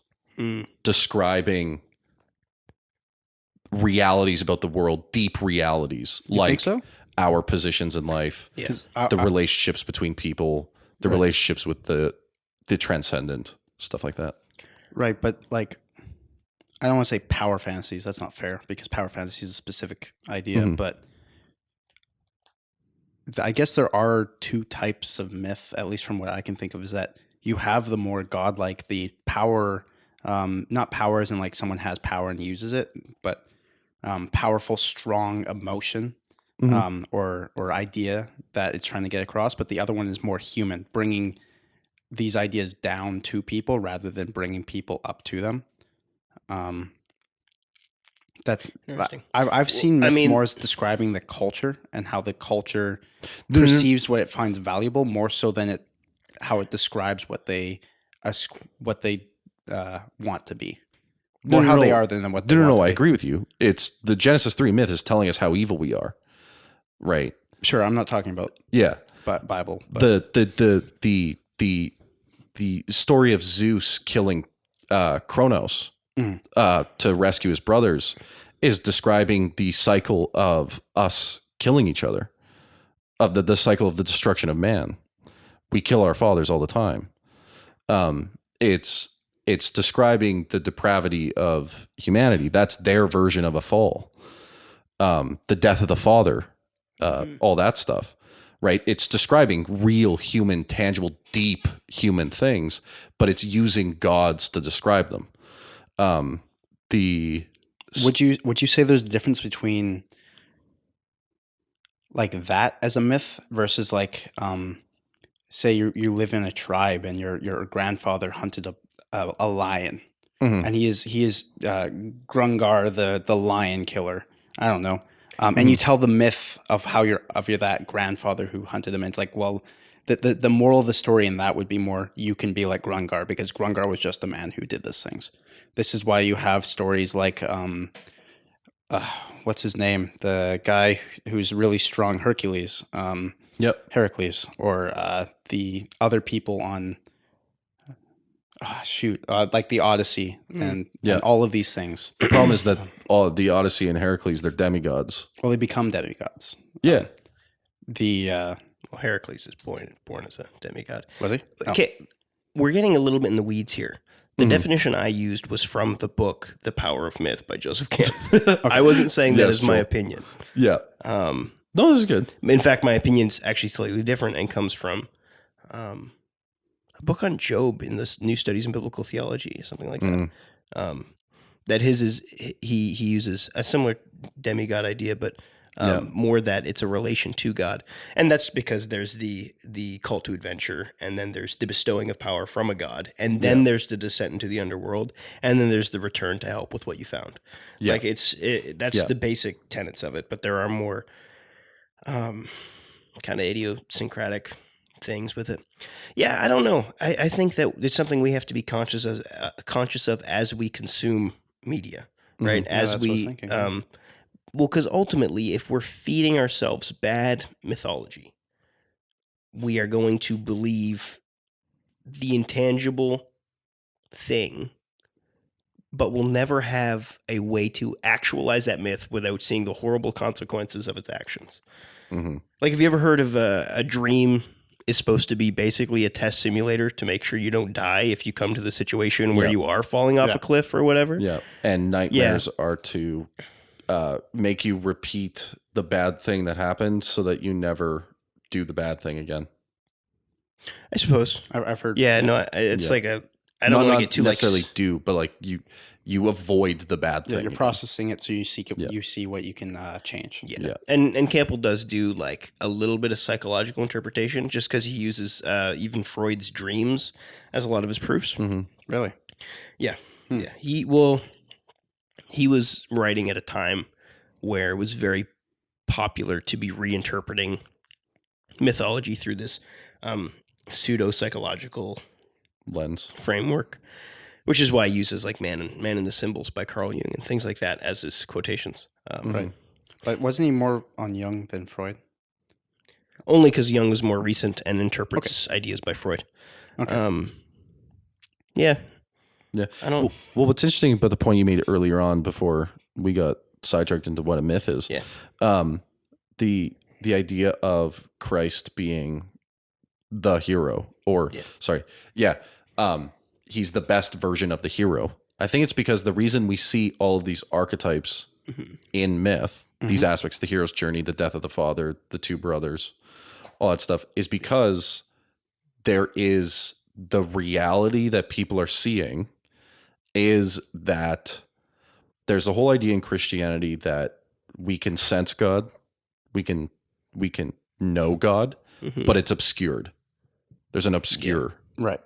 describing realities about the world, deep realities, You like think so? our positions in life, the relationships between people, the relationships with the transcendent, stuff like that. Right, but like, I don't want to say power fantasies. That's not fair because power fantasy is a specific idea. But I guess there are two types of myth, at least from what I can think of, is that you have the more godlike, the power, not power as in like someone has power and uses it, but powerful, strong emotion or idea that it's trying to get across. But the other one is more human, bringing these ideas down to people rather than bringing people up to them. That's Interesting. I've seen myth more as describing the culture and how the culture perceives what it finds valuable more so than how it describes what they want to be. More how they are than what they want to be. I agree with you. It's the Genesis 3 myth is telling us how evil we are. Right. Sure, I'm not talking about Bible. But. The story of Zeus killing Kronos to rescue his brothers is describing the cycle of us killing each other, of the cycle of the destruction of man. We kill our fathers all the time. It's it's describing the depravity of humanity. That's their version of a fall. The death of the father, all that stuff, right? It's describing real human, tangible, deep human things, but it's using gods to describe them. Would you say there's a difference between like that as a myth versus like say you live in a tribe and your grandfather hunted a lion, and he is Grungar the lion killer. I don't know. And you tell the myth of how your that grandfather who hunted him. And it's like, well, the moral of the story in that would be more you can be like Grungar because Grungar was just a man who did these things. This is why you have stories like what's his name? The guy who's really strong, Hercules. Heracles, or the other people on like the Odyssey and all of these things. The problem is that all the Odyssey and Heracles, they're demigods. Well, they become demigods. Yeah. Heracles is born as a demigod. Was he? Okay, we're getting a little bit in the weeds here. The definition I used was from the book "The Power of Myth" by Joseph Campbell. I wasn't saying that as my opinion. Yeah. No, this is good. In fact, my opinion is actually slightly different and comes from a book on Job in the New Studies in Biblical Theology, something like that. That his is he uses a similar demigod idea, but more that it's a relation to God, and that's because there's the call to adventure, and then there's the bestowing of power from a god, and then there's the descent into the underworld, and then there's the return to help with what you found. Yeah. Like that's the basic tenets of it, but there are more kind of idiosyncratic things with it. Yeah, I don't know. I think that it's something we have to be conscious of as we consume media, right? As we well, because ultimately, if we're feeding ourselves bad mythology, we are going to believe the intangible thing, but we'll never have a way to actualize that myth without seeing the horrible consequences of its actions. Like, have you ever heard of a dream is supposed to be basically a test simulator to make sure you don't die if you come to the situation where you are falling off a cliff or whatever? Yeah, and nightmares are to make you repeat the bad thing that happened so that you never do the bad thing again. I suppose. I've heard. Yeah, no, it's like I don't want to get too necessarily but like you avoid the bad thing. You're processing it so you see what you can change. Yeah. And Campbell does do like a little bit of psychological interpretation just because he uses even Freud's dreams as a lot of his proofs. Really? Yeah. Yeah. He was writing at a time where it was very popular to be reinterpreting mythology through this pseudo-psychological lens framework, which is why he uses like Man in the Symbols by Carl Jung and things like that as his quotations. Right. But wasn't he more on Jung than Freud? Only because Jung was more recent and interprets ideas by Freud. Okay. Yeah. I don't. Well, what's interesting about the point you made earlier on before we got sidetracked into what a myth is, the idea of Christ being the hero, or he's the best version of the hero. I think it's because the reason we see all of these archetypes in myth, these aspects, the hero's journey, the death of the father, the two brothers, all that stuff, is because there is the reality that people are seeing is that there's a whole idea in Christianity that we can sense God, we can know God, but it's obscured. There's an obscure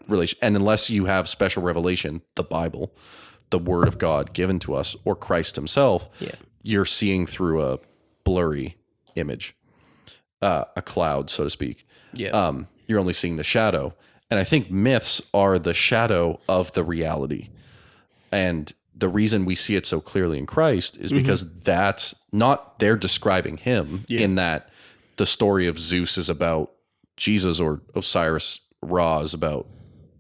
relation. And unless you have special revelation, the Bible, the word of God given to us, or Christ himself, you're seeing through a blurry image, a cloud, so to speak. Yeah. You're only seeing the shadow. And I think myths are the shadow of the reality. And the reason we see it so clearly in Christ is because that's not, they're describing him in that the story of Zeus is about Jesus, or Osiris Ra is about,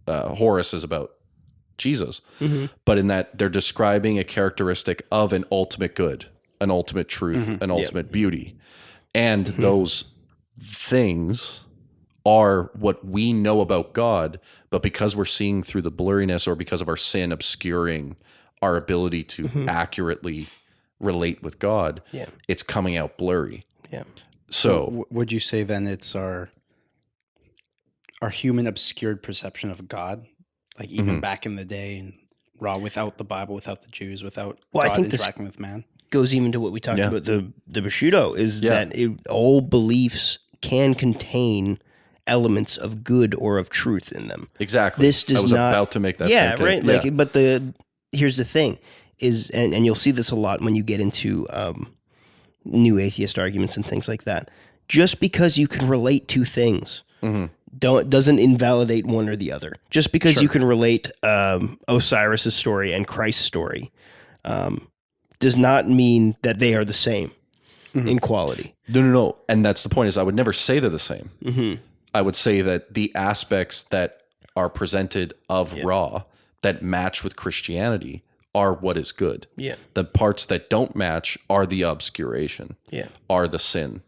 Horus is about Jesus. But in that they're describing a characteristic of an ultimate good, an ultimate truth, an ultimate beauty. And those things are what we know about God, but because we're seeing through the blurriness or because of our sin obscuring our ability to accurately relate with God, it's coming out blurry. Yeah. So would you say then it's our human obscured perception of God, like even back in the day and raw, without the Bible, without the Jews, without God interacting with man? Goes even to what we talked about the Bushido is that all beliefs can contain elements of good or of truth in them. Exactly. This does I was not, about to make that yeah, same right. case. Like, but here's the thing is, and you'll see this a lot when you get into new atheist arguments and things like that. Just because you can relate two things doesn't invalidate one or the other. Just because you can relate Osiris's story and Christ's story does not mean that they are the same in quality. No. And that's the point, is I would never say they're the same. I would say that the aspects that are presented of Ra that match with Christianity are what is good. Yeah. The parts that don't match are the obscuration, are the sin.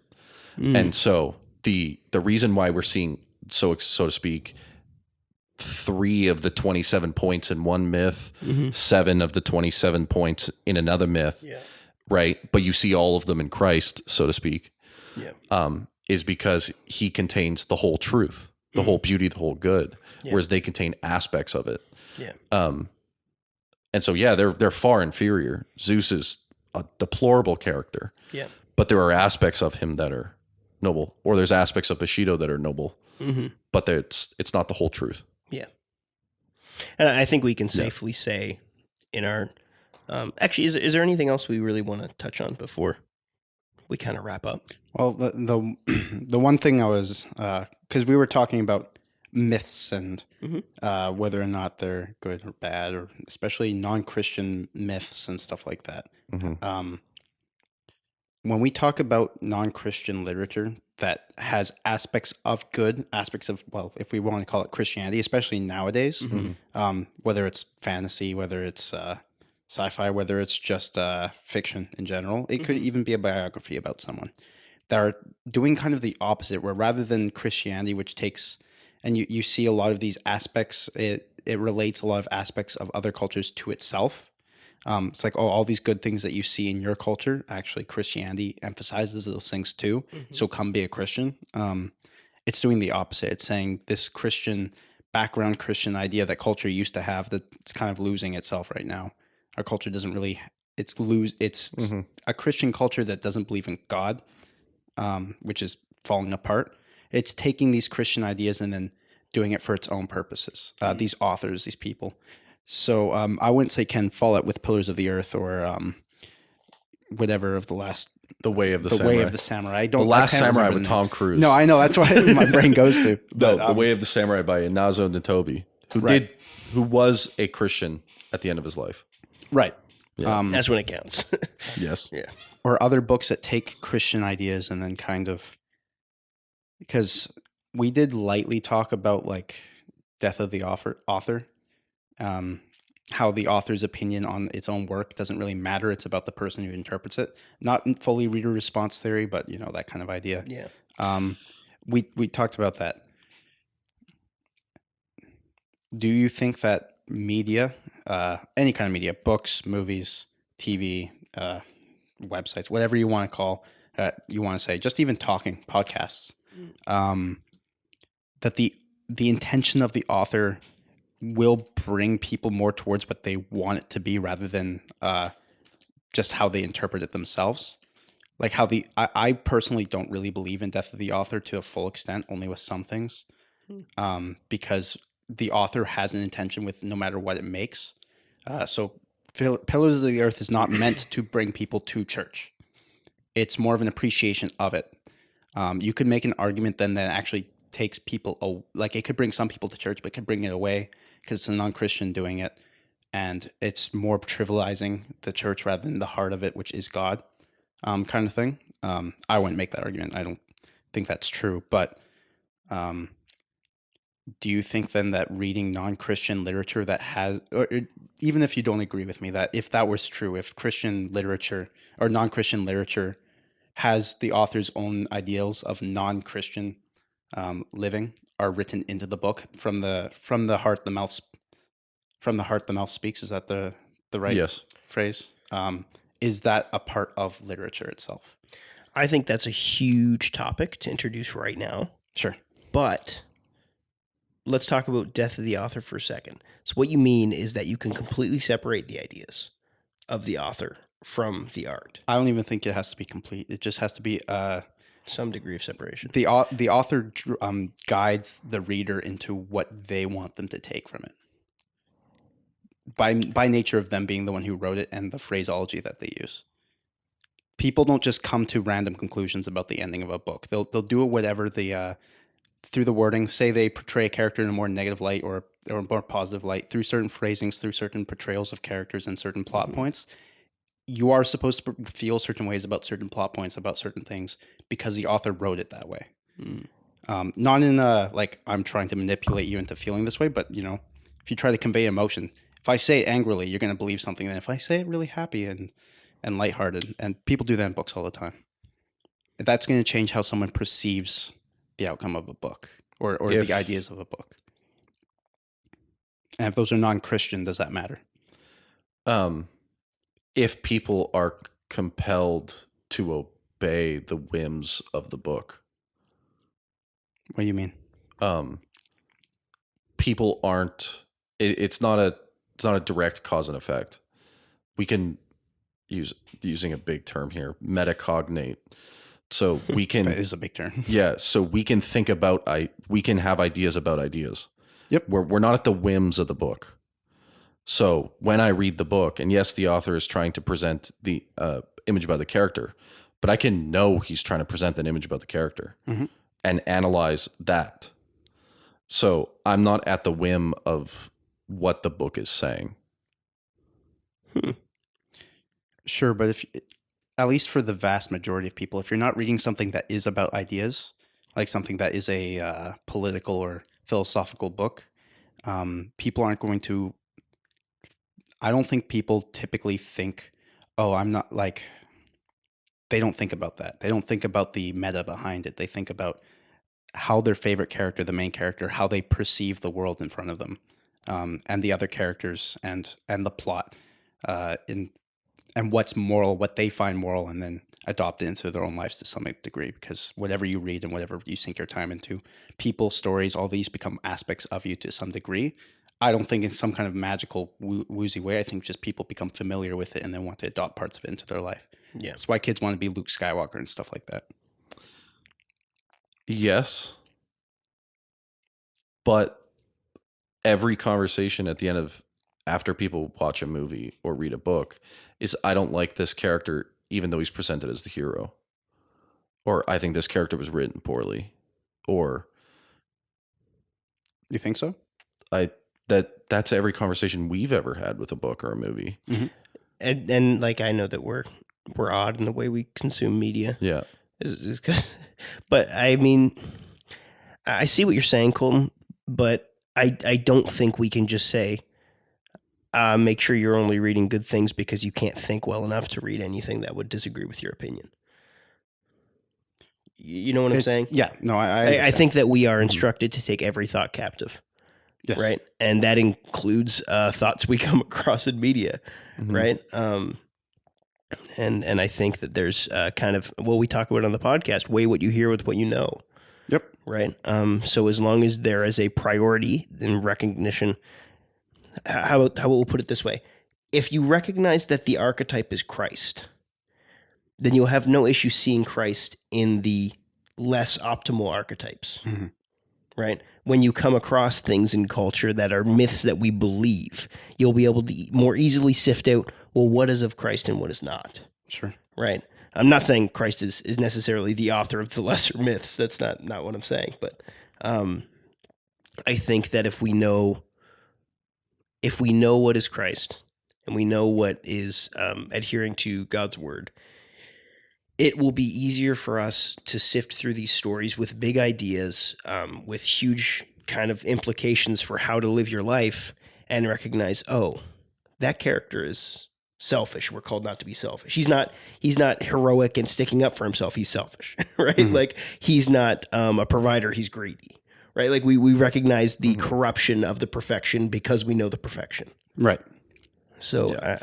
And so the reason why we're seeing, so to speak, 3 of the 27 points in one myth, 7 of the 27 points in another myth, right? But you see all of them in Christ, so to speak, is because he contains the whole truth, the whole beauty, the whole good, whereas they contain aspects of it. And so, they're far inferior. Zeus is a deplorable character, but there are aspects of him that are noble, or there's aspects of Bushido that are noble, but it's not the whole truth. Yeah. And I think we can safely say in our, actually, is there anything else we really want to touch on before we kind of wrap up? Well, the one thing I was, because we were talking about myths and whether or not they're good or bad, or especially non-Christian myths and stuff like that. When we talk about non-Christian literature that has aspects of good, aspects of, well, if we want to call it Christianity, especially nowadays, whether it's fantasy, whether it's sci-fi, whether it's just fiction in general, it could even be a biography about someone, that are doing kind of the opposite, where rather than Christianity, which takes, and you see a lot of these aspects, it relates a lot of aspects of other cultures to itself. It's like, all these good things that you see in your culture, actually Christianity emphasizes those things too. So come be a Christian. It's doing the opposite. It's saying this Christian background, Christian idea that culture used to have, that it's kind of losing itself right now. Our culture doesn't really, it's a Christian culture that doesn't believe in God, which is falling apart. It's taking these Christian ideas and then doing it for its own purposes. These authors, these people. So I wouldn't say Ken Follett with Pillars of the Earth, or whatever of the last, The Way of the the Samurai. Way of the Samurai. The Last Samurai with Tom Cruise. No, I know, that's why my brain goes to. But, The Way of the Samurai by Inazo Nitobe, who was a Christian at the end of his life. Right. That's when it counts. Yes. Yeah. Or other books that take Christian ideas and then kind of, because we did lightly talk about like death of the author, how the author's opinion on its own work doesn't really matter. It's about the person who interprets it. Not fully reader response theory, but that kind of idea. Yeah. We talked about that. Do you think that media, any kind of media, books, movies, TV, websites, whatever you want to call, you want to say, just even talking, podcasts, that the intention of the author will bring people more towards what they want it to be, rather than just how they interpret it themselves? Like how I personally don't really believe in death of the author to a full extent, only with some things, because the author has an intention with no matter what it makes. So Pillars of the Earth is not meant to bring people to church. It's more of an appreciation of it. You could make an argument then that actually takes people, like it could bring some people to church, but it could bring it away because it's a non-Christian doing it. And it's more trivializing the church rather than the heart of it, which is God, kind of thing. I wouldn't make that argument. I don't think that's true. But do you think then that reading non-Christian literature that has, or even if you don't agree with me, that if that was true, if Christian literature or non-Christian literature has the author's own ideals of non-Christian living are written into the book from the heart the mouth speaks. Is that the right phrase? Is that a part of literature itself? I think that's a huge topic to introduce right now. Sure. But let's talk about death of the author for a second. So what you mean is that you can completely separate the ideas of the author from the art. I don't even think it has to be complete. It just has to be some degree of separation. The author guides the reader into what they want them to take from it. By nature of them being the one who wrote it and the phraseology that they use. People don't just come to random conclusions about the ending of a book. They'll do it whatever through the wording. Say they portray a character in a more negative light or a more positive light through certain phrasings, through certain portrayals of characters and certain plot points. You are supposed to feel certain ways about certain plot points, about certain things, because the author wrote it that way. Not in like I'm trying to manipulate you into feeling this way, but if you try to convey emotion, if I say it angrily, you're going to believe something. And if I say it really happy and lighthearted, and people do that in books all the time, that's going to change how someone perceives the outcome of a book or the ideas of a book. And if those are non-Christian, does that matter? If people are compelled to obey the whims of the book. What do you mean? People aren't. It's not a direct cause and effect. We can using a big term here, metacognate. So we can. That is a big term. Yeah. So we can think about. We can have ideas about ideas. Yep. We're not at the whims of the book. So when I read the book, and yes, the author is trying to present the image about the character, but I can know he's trying to present an image about the character and analyze that. So I'm not at the whim of what the book is saying. Sure, but if at least for the vast majority of people, if you're not reading something that is about ideas, like something that is a political or philosophical book, people aren't going to. I don't think people typically think, oh, I'm not like, they don't think about that. They don't think about the meta behind it. They think about how their favorite character, the main character, how they perceive the world in front of them, and the other characters and the plot, and what's moral, what they find moral, and then adopt it into their own lives to some degree. Because whatever you read and whatever you sink your time into, people, stories, all these become aspects of you to some degree. I don't think in some kind of magical, woozy way. I think just people become familiar with it and then want to adopt parts of it into their life. Yeah. That's why kids want to be Luke Skywalker and stuff like that. Yes. But every conversation at the end of, after people watch a movie or read a book, is I don't like this character, even though he's presented as the hero. Or I think this character was written poorly. Or. You think so? That's every conversation we've ever had with a book or a movie. Mm-hmm. And like, I know that we're odd in the way we consume media. Yeah. But I mean, I see what you're saying, Colton, but I don't think we can just say, make sure you're only reading good things because you can't think well enough to read anything that would disagree with your opinion. You know what I'm saying? Yeah. No, I think that we are instructed to take every thought captive. Yes. Right. And that includes thoughts we come across in media. Right. And I think that there's kind of, we talk about on the podcast, weigh what you hear with what you know. Yep. Right. So as long as there is a priority in recognition, how we'll put it this way. If you recognize that the archetype is Christ, then you'll have no issue seeing Christ in the less optimal archetypes. Right? When you come across things in culture that are myths that we believe, you'll be able to more easily sift out, well, what is of Christ and what is not. Sure. Right? I'm not saying Christ is necessarily the author of the lesser myths. That's not what I'm saying. But I think that if we know what is Christ and we know what is adhering to God's word, it will be easier for us to sift through these stories with big ideas, with huge kind of implications for how to live your life, and recognize, oh, that character is selfish. We're called not to be selfish. He's not heroic and sticking up for himself. He's selfish, right? Mm-hmm. Like he's not a provider. He's greedy, right? Like we recognize the mm-hmm. corruption of the perfection because we know the perfection. Right. So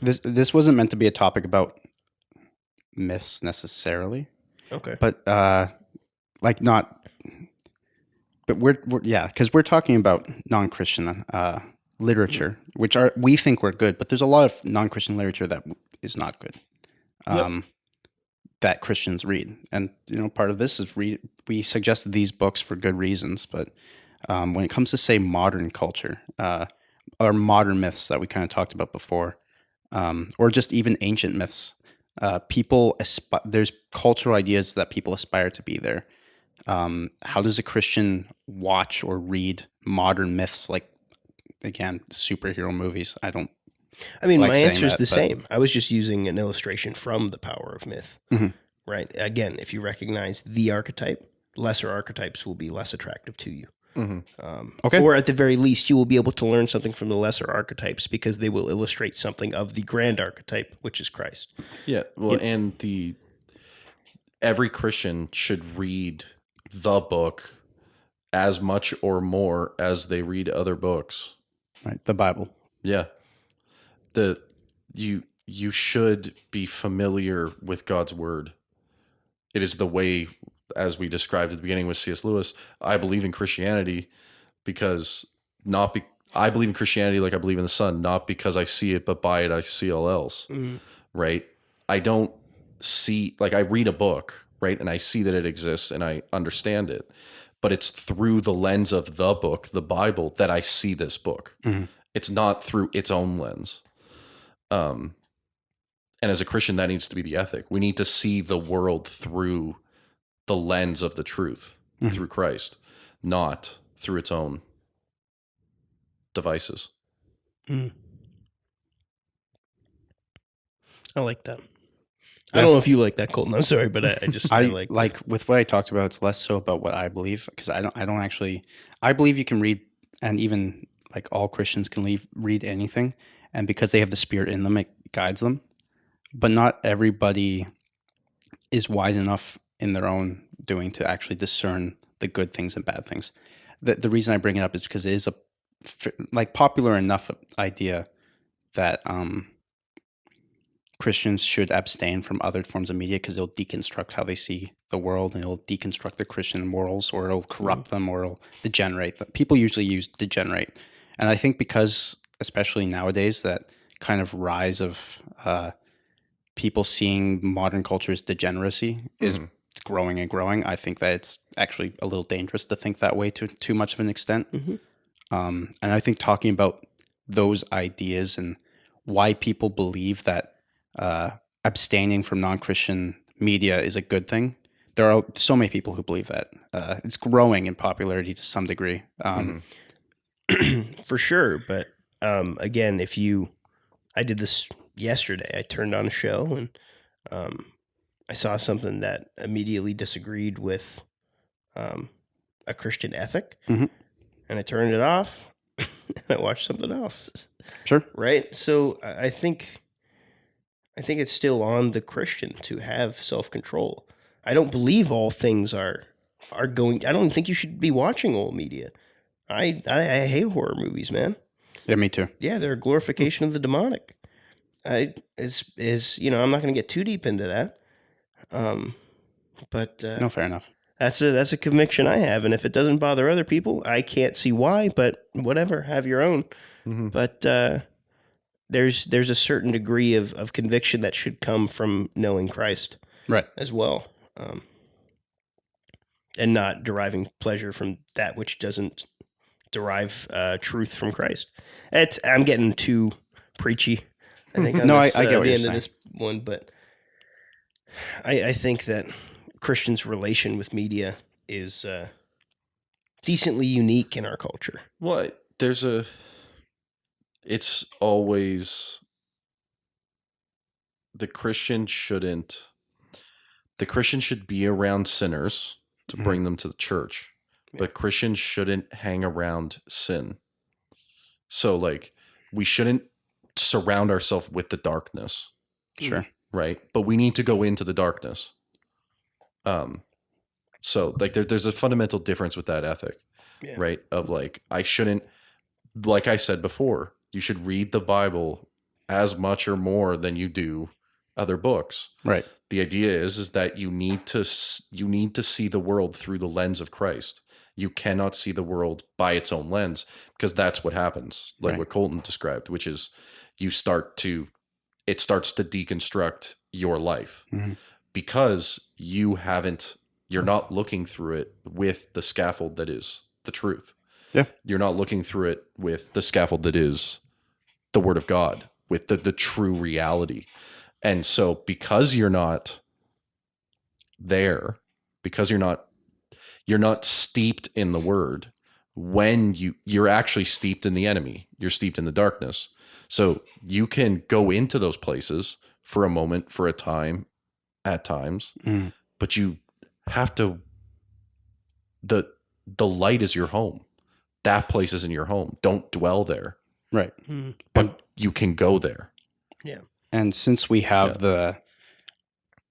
this wasn't meant to be a topic about myths necessarily. Okay. But but we're because we're talking about non-Christian literature, which we think we're good, but there's a lot of non-Christian literature that is not good. That Christians read, and part of this is we suggested these books for good reasons, but when it comes to say modern culture or modern myths that we kind of talked about before, or just even ancient myths, there's cultural ideas that people aspire to be there. How does a Christian watch or read modern myths like, again, superhero movies? My answer is the same. I was just using an illustration from The Power of Myth, mm-hmm. right? Again, if you recognize the archetype, lesser archetypes will be less attractive to you. Mm-hmm. Okay. Or at the very least, you will be able to learn something from the lesser archetypes because they will illustrate something of the grand archetype, which is Christ. Yeah. Well, and every Christian should read the book as much or more as they read other books. Right. The Bible. Yeah. You should be familiar with God's word. It is the way, as we described at the beginning with C.S. Lewis, I believe in Christianity because I believe in Christianity like I believe in the sun, not because I see it, but by it I see all else. Mm-hmm. Right? I don't see, I read a book, right? And I see that it exists and I understand it. But it's through the lens of the book, the Bible, that I see this book. Mm-hmm. It's not through its own lens. And as a Christian, that needs to be the ethic. We need to see the world through the lens of the truth, mm-hmm. through Christ, not through its own devices. Mm. I like that. I don't know if you like that, Colton. I'm sorry, but I just I like with what I talked about. It's less so about what I believe, because I don't actually. I believe you can read, and even all Christians can read anything, and because they have the Spirit in them, it guides them. But not everybody is wise enough in their own doing to actually discern the good things and bad things. The reason I bring it up is because it is a popular enough idea that Christians should abstain from other forms of media because it'll deconstruct how they see the world, and it'll deconstruct the Christian morals, or it'll corrupt them, or it'll degenerate them. People usually use degenerate. And I think because, especially nowadays, that kind of rise of people seeing modern culture as degeneracy is growing and growing. I think that it's actually a little dangerous to think that way to too much of an extent. Mm-hmm. And I think talking about those ideas and why people believe that abstaining from non-Christian media is a good thing. There are so many people who believe that. It's growing in popularity to some degree. For sure. But again, I did this yesterday. I turned on a show and I saw something that immediately disagreed with a Christian ethic. Mm-hmm. And I turned it off and I watched something else. Sure. Right? So I think it's still on the Christian to have self-control. I don't believe all things are going. I don't think you should be watching old media. I hate horror movies, man. Yeah, me too. Yeah, they're a glorification of the demonic. I'm not going to get too deep into that. But no, fair enough. That's a conviction I have, and if it doesn't bother other people, I can't see why. But whatever, have your own. Mm-hmm. But there's a certain degree of conviction that should come from knowing Christ, right, as well, and not deriving pleasure from that which doesn't derive truth from Christ. I'm getting too preachy, I think. No, I get what the you're end saying. Of this one, but I think that Christians' relation with media is decently unique in our culture. Well, it's always the Christian should be around sinners to bring them to the church, but Christians shouldn't hang around sin. So we shouldn't surround ourselves with the darkness. Sure. Right. But we need to go into the darkness. So like there's a fundamental difference with that ethic, right? Of like, I shouldn't, like I said before, you should read the Bible as much or more than you do other books. Right. The idea is that you need to see the world through the lens of Christ. You cannot see the world by its own lens, because that's what happens. Like what Colton described, which is it starts to deconstruct your life because you're not looking through it with the scaffold that is the truth. Yeah. You're not looking through it with the scaffold that is the word of God, with the true reality. And so because you're not there, because you're not steeped in the word, when you're actually steeped in the enemy, you're steeped in the darkness. So you can go into those places for a moment, for a time, at times, but you have to, the light is your home. That place is in your home. Don't dwell there. Right. But you can go there. Yeah. And since we have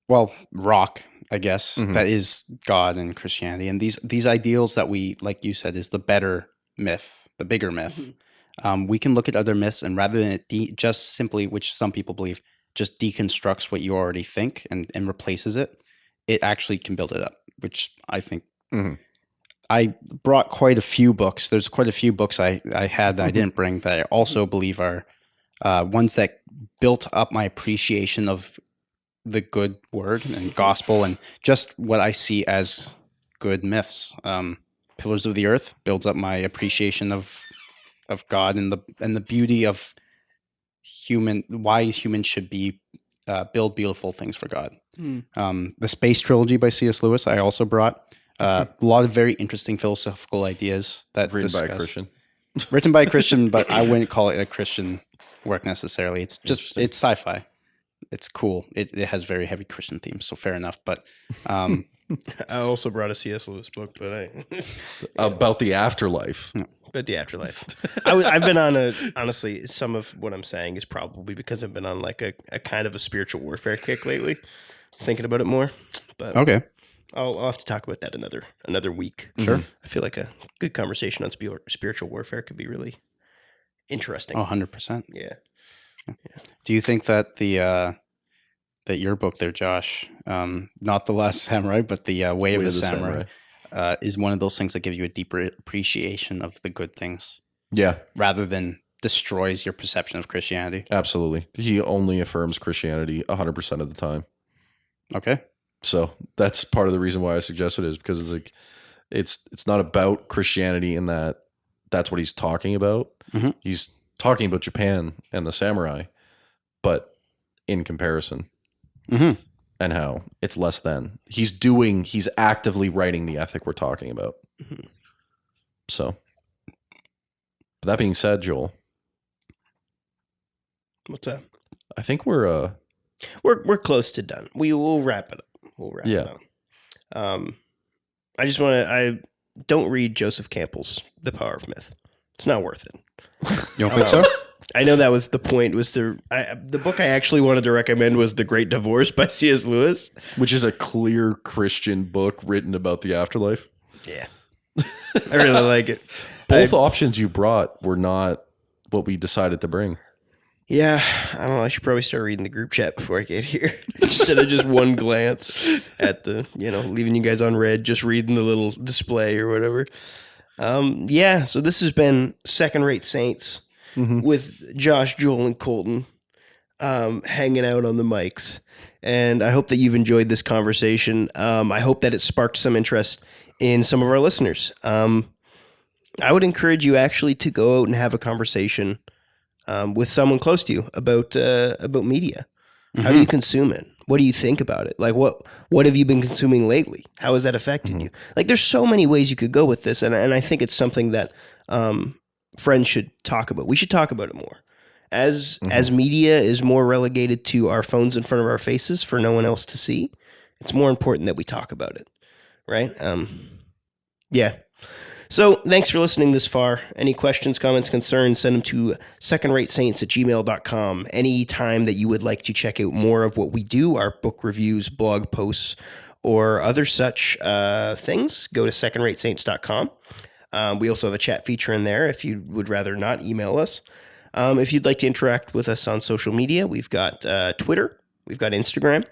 rock, I guess, that is God and Christianity, and these ideals that we, like you said, is the better myth, the bigger myth. We can look at other myths, and rather than it just simply, which some people believe, just deconstructs what you already think and replaces it, it actually can build it up, which I think. I brought quite a few books. There's quite a few books I had that I didn't bring that I also believe are ones that built up my appreciation of the good word and gospel and just what I see as good myths. Pillars of the Earth builds up my appreciation of God and the beauty of why humans should be build beautiful things for God. The Space Trilogy by C.S. Lewis I also brought. A lot of very interesting philosophical ideas that Written by a Christian. Written by a Christian, but I wouldn't call it a Christian work necessarily. It's just, it's sci-fi. It's cool. It has very heavy Christian themes, so fair enough. But I also brought a C.S. Lewis book, but about the afterlife. But the afterlife. I've been on honestly, some of what I'm saying is probably because I've been on like a kind of a spiritual warfare kick lately, thinking about it more. But okay. I'll have to talk about that another week. Sure. I feel like a good conversation on spiritual warfare could be really interesting. 100%. Yeah. Do you think that that your book there, Josh, not The Last Samurai, but the Way of the Samurai, is one of those things that give you a deeper appreciation of the good things? Yeah. Rather than destroys your perception of Christianity? Absolutely. He only affirms Christianity 100% of the time. Okay. So that's part of the reason why I suggested it, is because it's like it's not about Christianity in that's what he's talking about. He's talking about Japan and the samurai, but in comparison, and how it's less than. He's actively writing the ethic we're talking about. So, that being said, Joel, what's up? I think we're close to done. We'll wrap it up. It up. I don't read Joseph Campbell's The Power of Myth. It's not worth it. You don't think so? I know that was the point. The book I actually wanted to recommend was The Great Divorce by C.S. Lewis, which is a clear Christian book written about the afterlife. Yeah, I really like it. Both options you brought were not what we decided to bring. Yeah, I don't know. I should probably start reading the group chat before I get here instead of just one glance at leaving you guys on red, just reading the little display or whatever. So this has been Second Rate Saints with Josh, Joel, and Colton hanging out on the mics. And I hope that you've enjoyed this conversation. I hope that it sparked some interest in some of our listeners. I would encourage you actually to go out and have a conversation with someone close to you about media. How do you consume it? What do you think about it? Like what have you been consuming lately? How has that affected you? Like there's so many ways you could go with this, and I think it's something that friends should talk about. We should talk about it more. As media is more relegated to our phones in front of our faces for no one else to see, it's more important that we talk about it, right? Yeah. So thanks for listening this far. Any questions, comments, concerns, send them to secondratesaints@gmail.com. Any time that you would like to check out more of what we do, our book reviews, blog posts, or other such things, go to secondраtesaints.com. We also have a chat feature in there if you would rather not email us. If you'd like to interact with us on social media, we've got Twitter, we've got Instagram,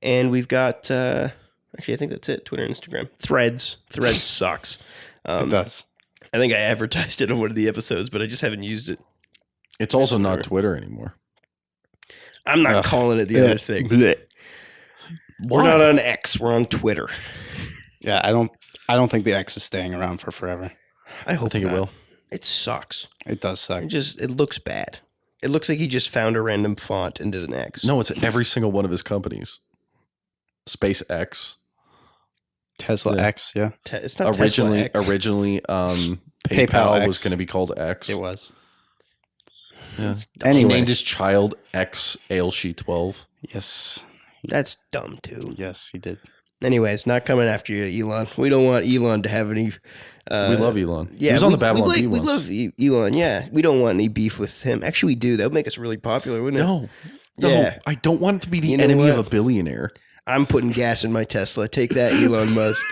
and we've got, actually, I think that's it, Twitter and Instagram. Threads. Threads sucks. It does. I think I advertised it on one of the episodes, but I just haven't used it. It's also not Twitter anymore. I'm not calling it the other thing. We're not on X. We're on Twitter. Yeah, I don't think the X is staying around for forever. I think it will. It sucks. It does suck. It looks bad. It looks like he just found a random font and did an X. No, it's every single one of his companies. SpaceX. Tesla X, yeah. It's not originally Tesla X. Originally, PayPal PayPal X. was going to be called X. It was. Yeah. Anyway. He named his child X Ailshie 12. Yes. That's dumb too. Yes, he did. Anyways, not coming after you, Elon. We don't want Elon to have any. We love Elon. Yeah, he was on the Babylon Bee we once. love Elon. Yeah, we don't want any beef with him. Actually, we do. That would make us really popular, wouldn't it? No, Yeah. I don't want it to be the You know enemy what? of a billionaire. I'm putting gas in my Tesla. Take that, Elon Musk.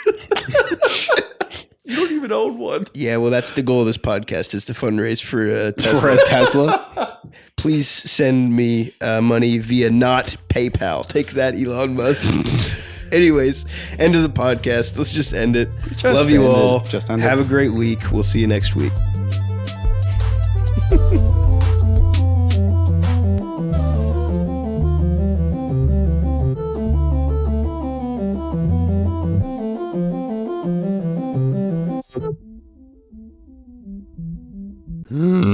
You don't even own one. Yeah, well, that's the goal of this podcast is to fundraise for Tesla. For a Tesla? Please send me money via not PayPal. Take that, Elon Musk. Anyways, end of the podcast. Let's just end it. Love you all. Just end it. Have a great week. We'll see you next week. Hmm.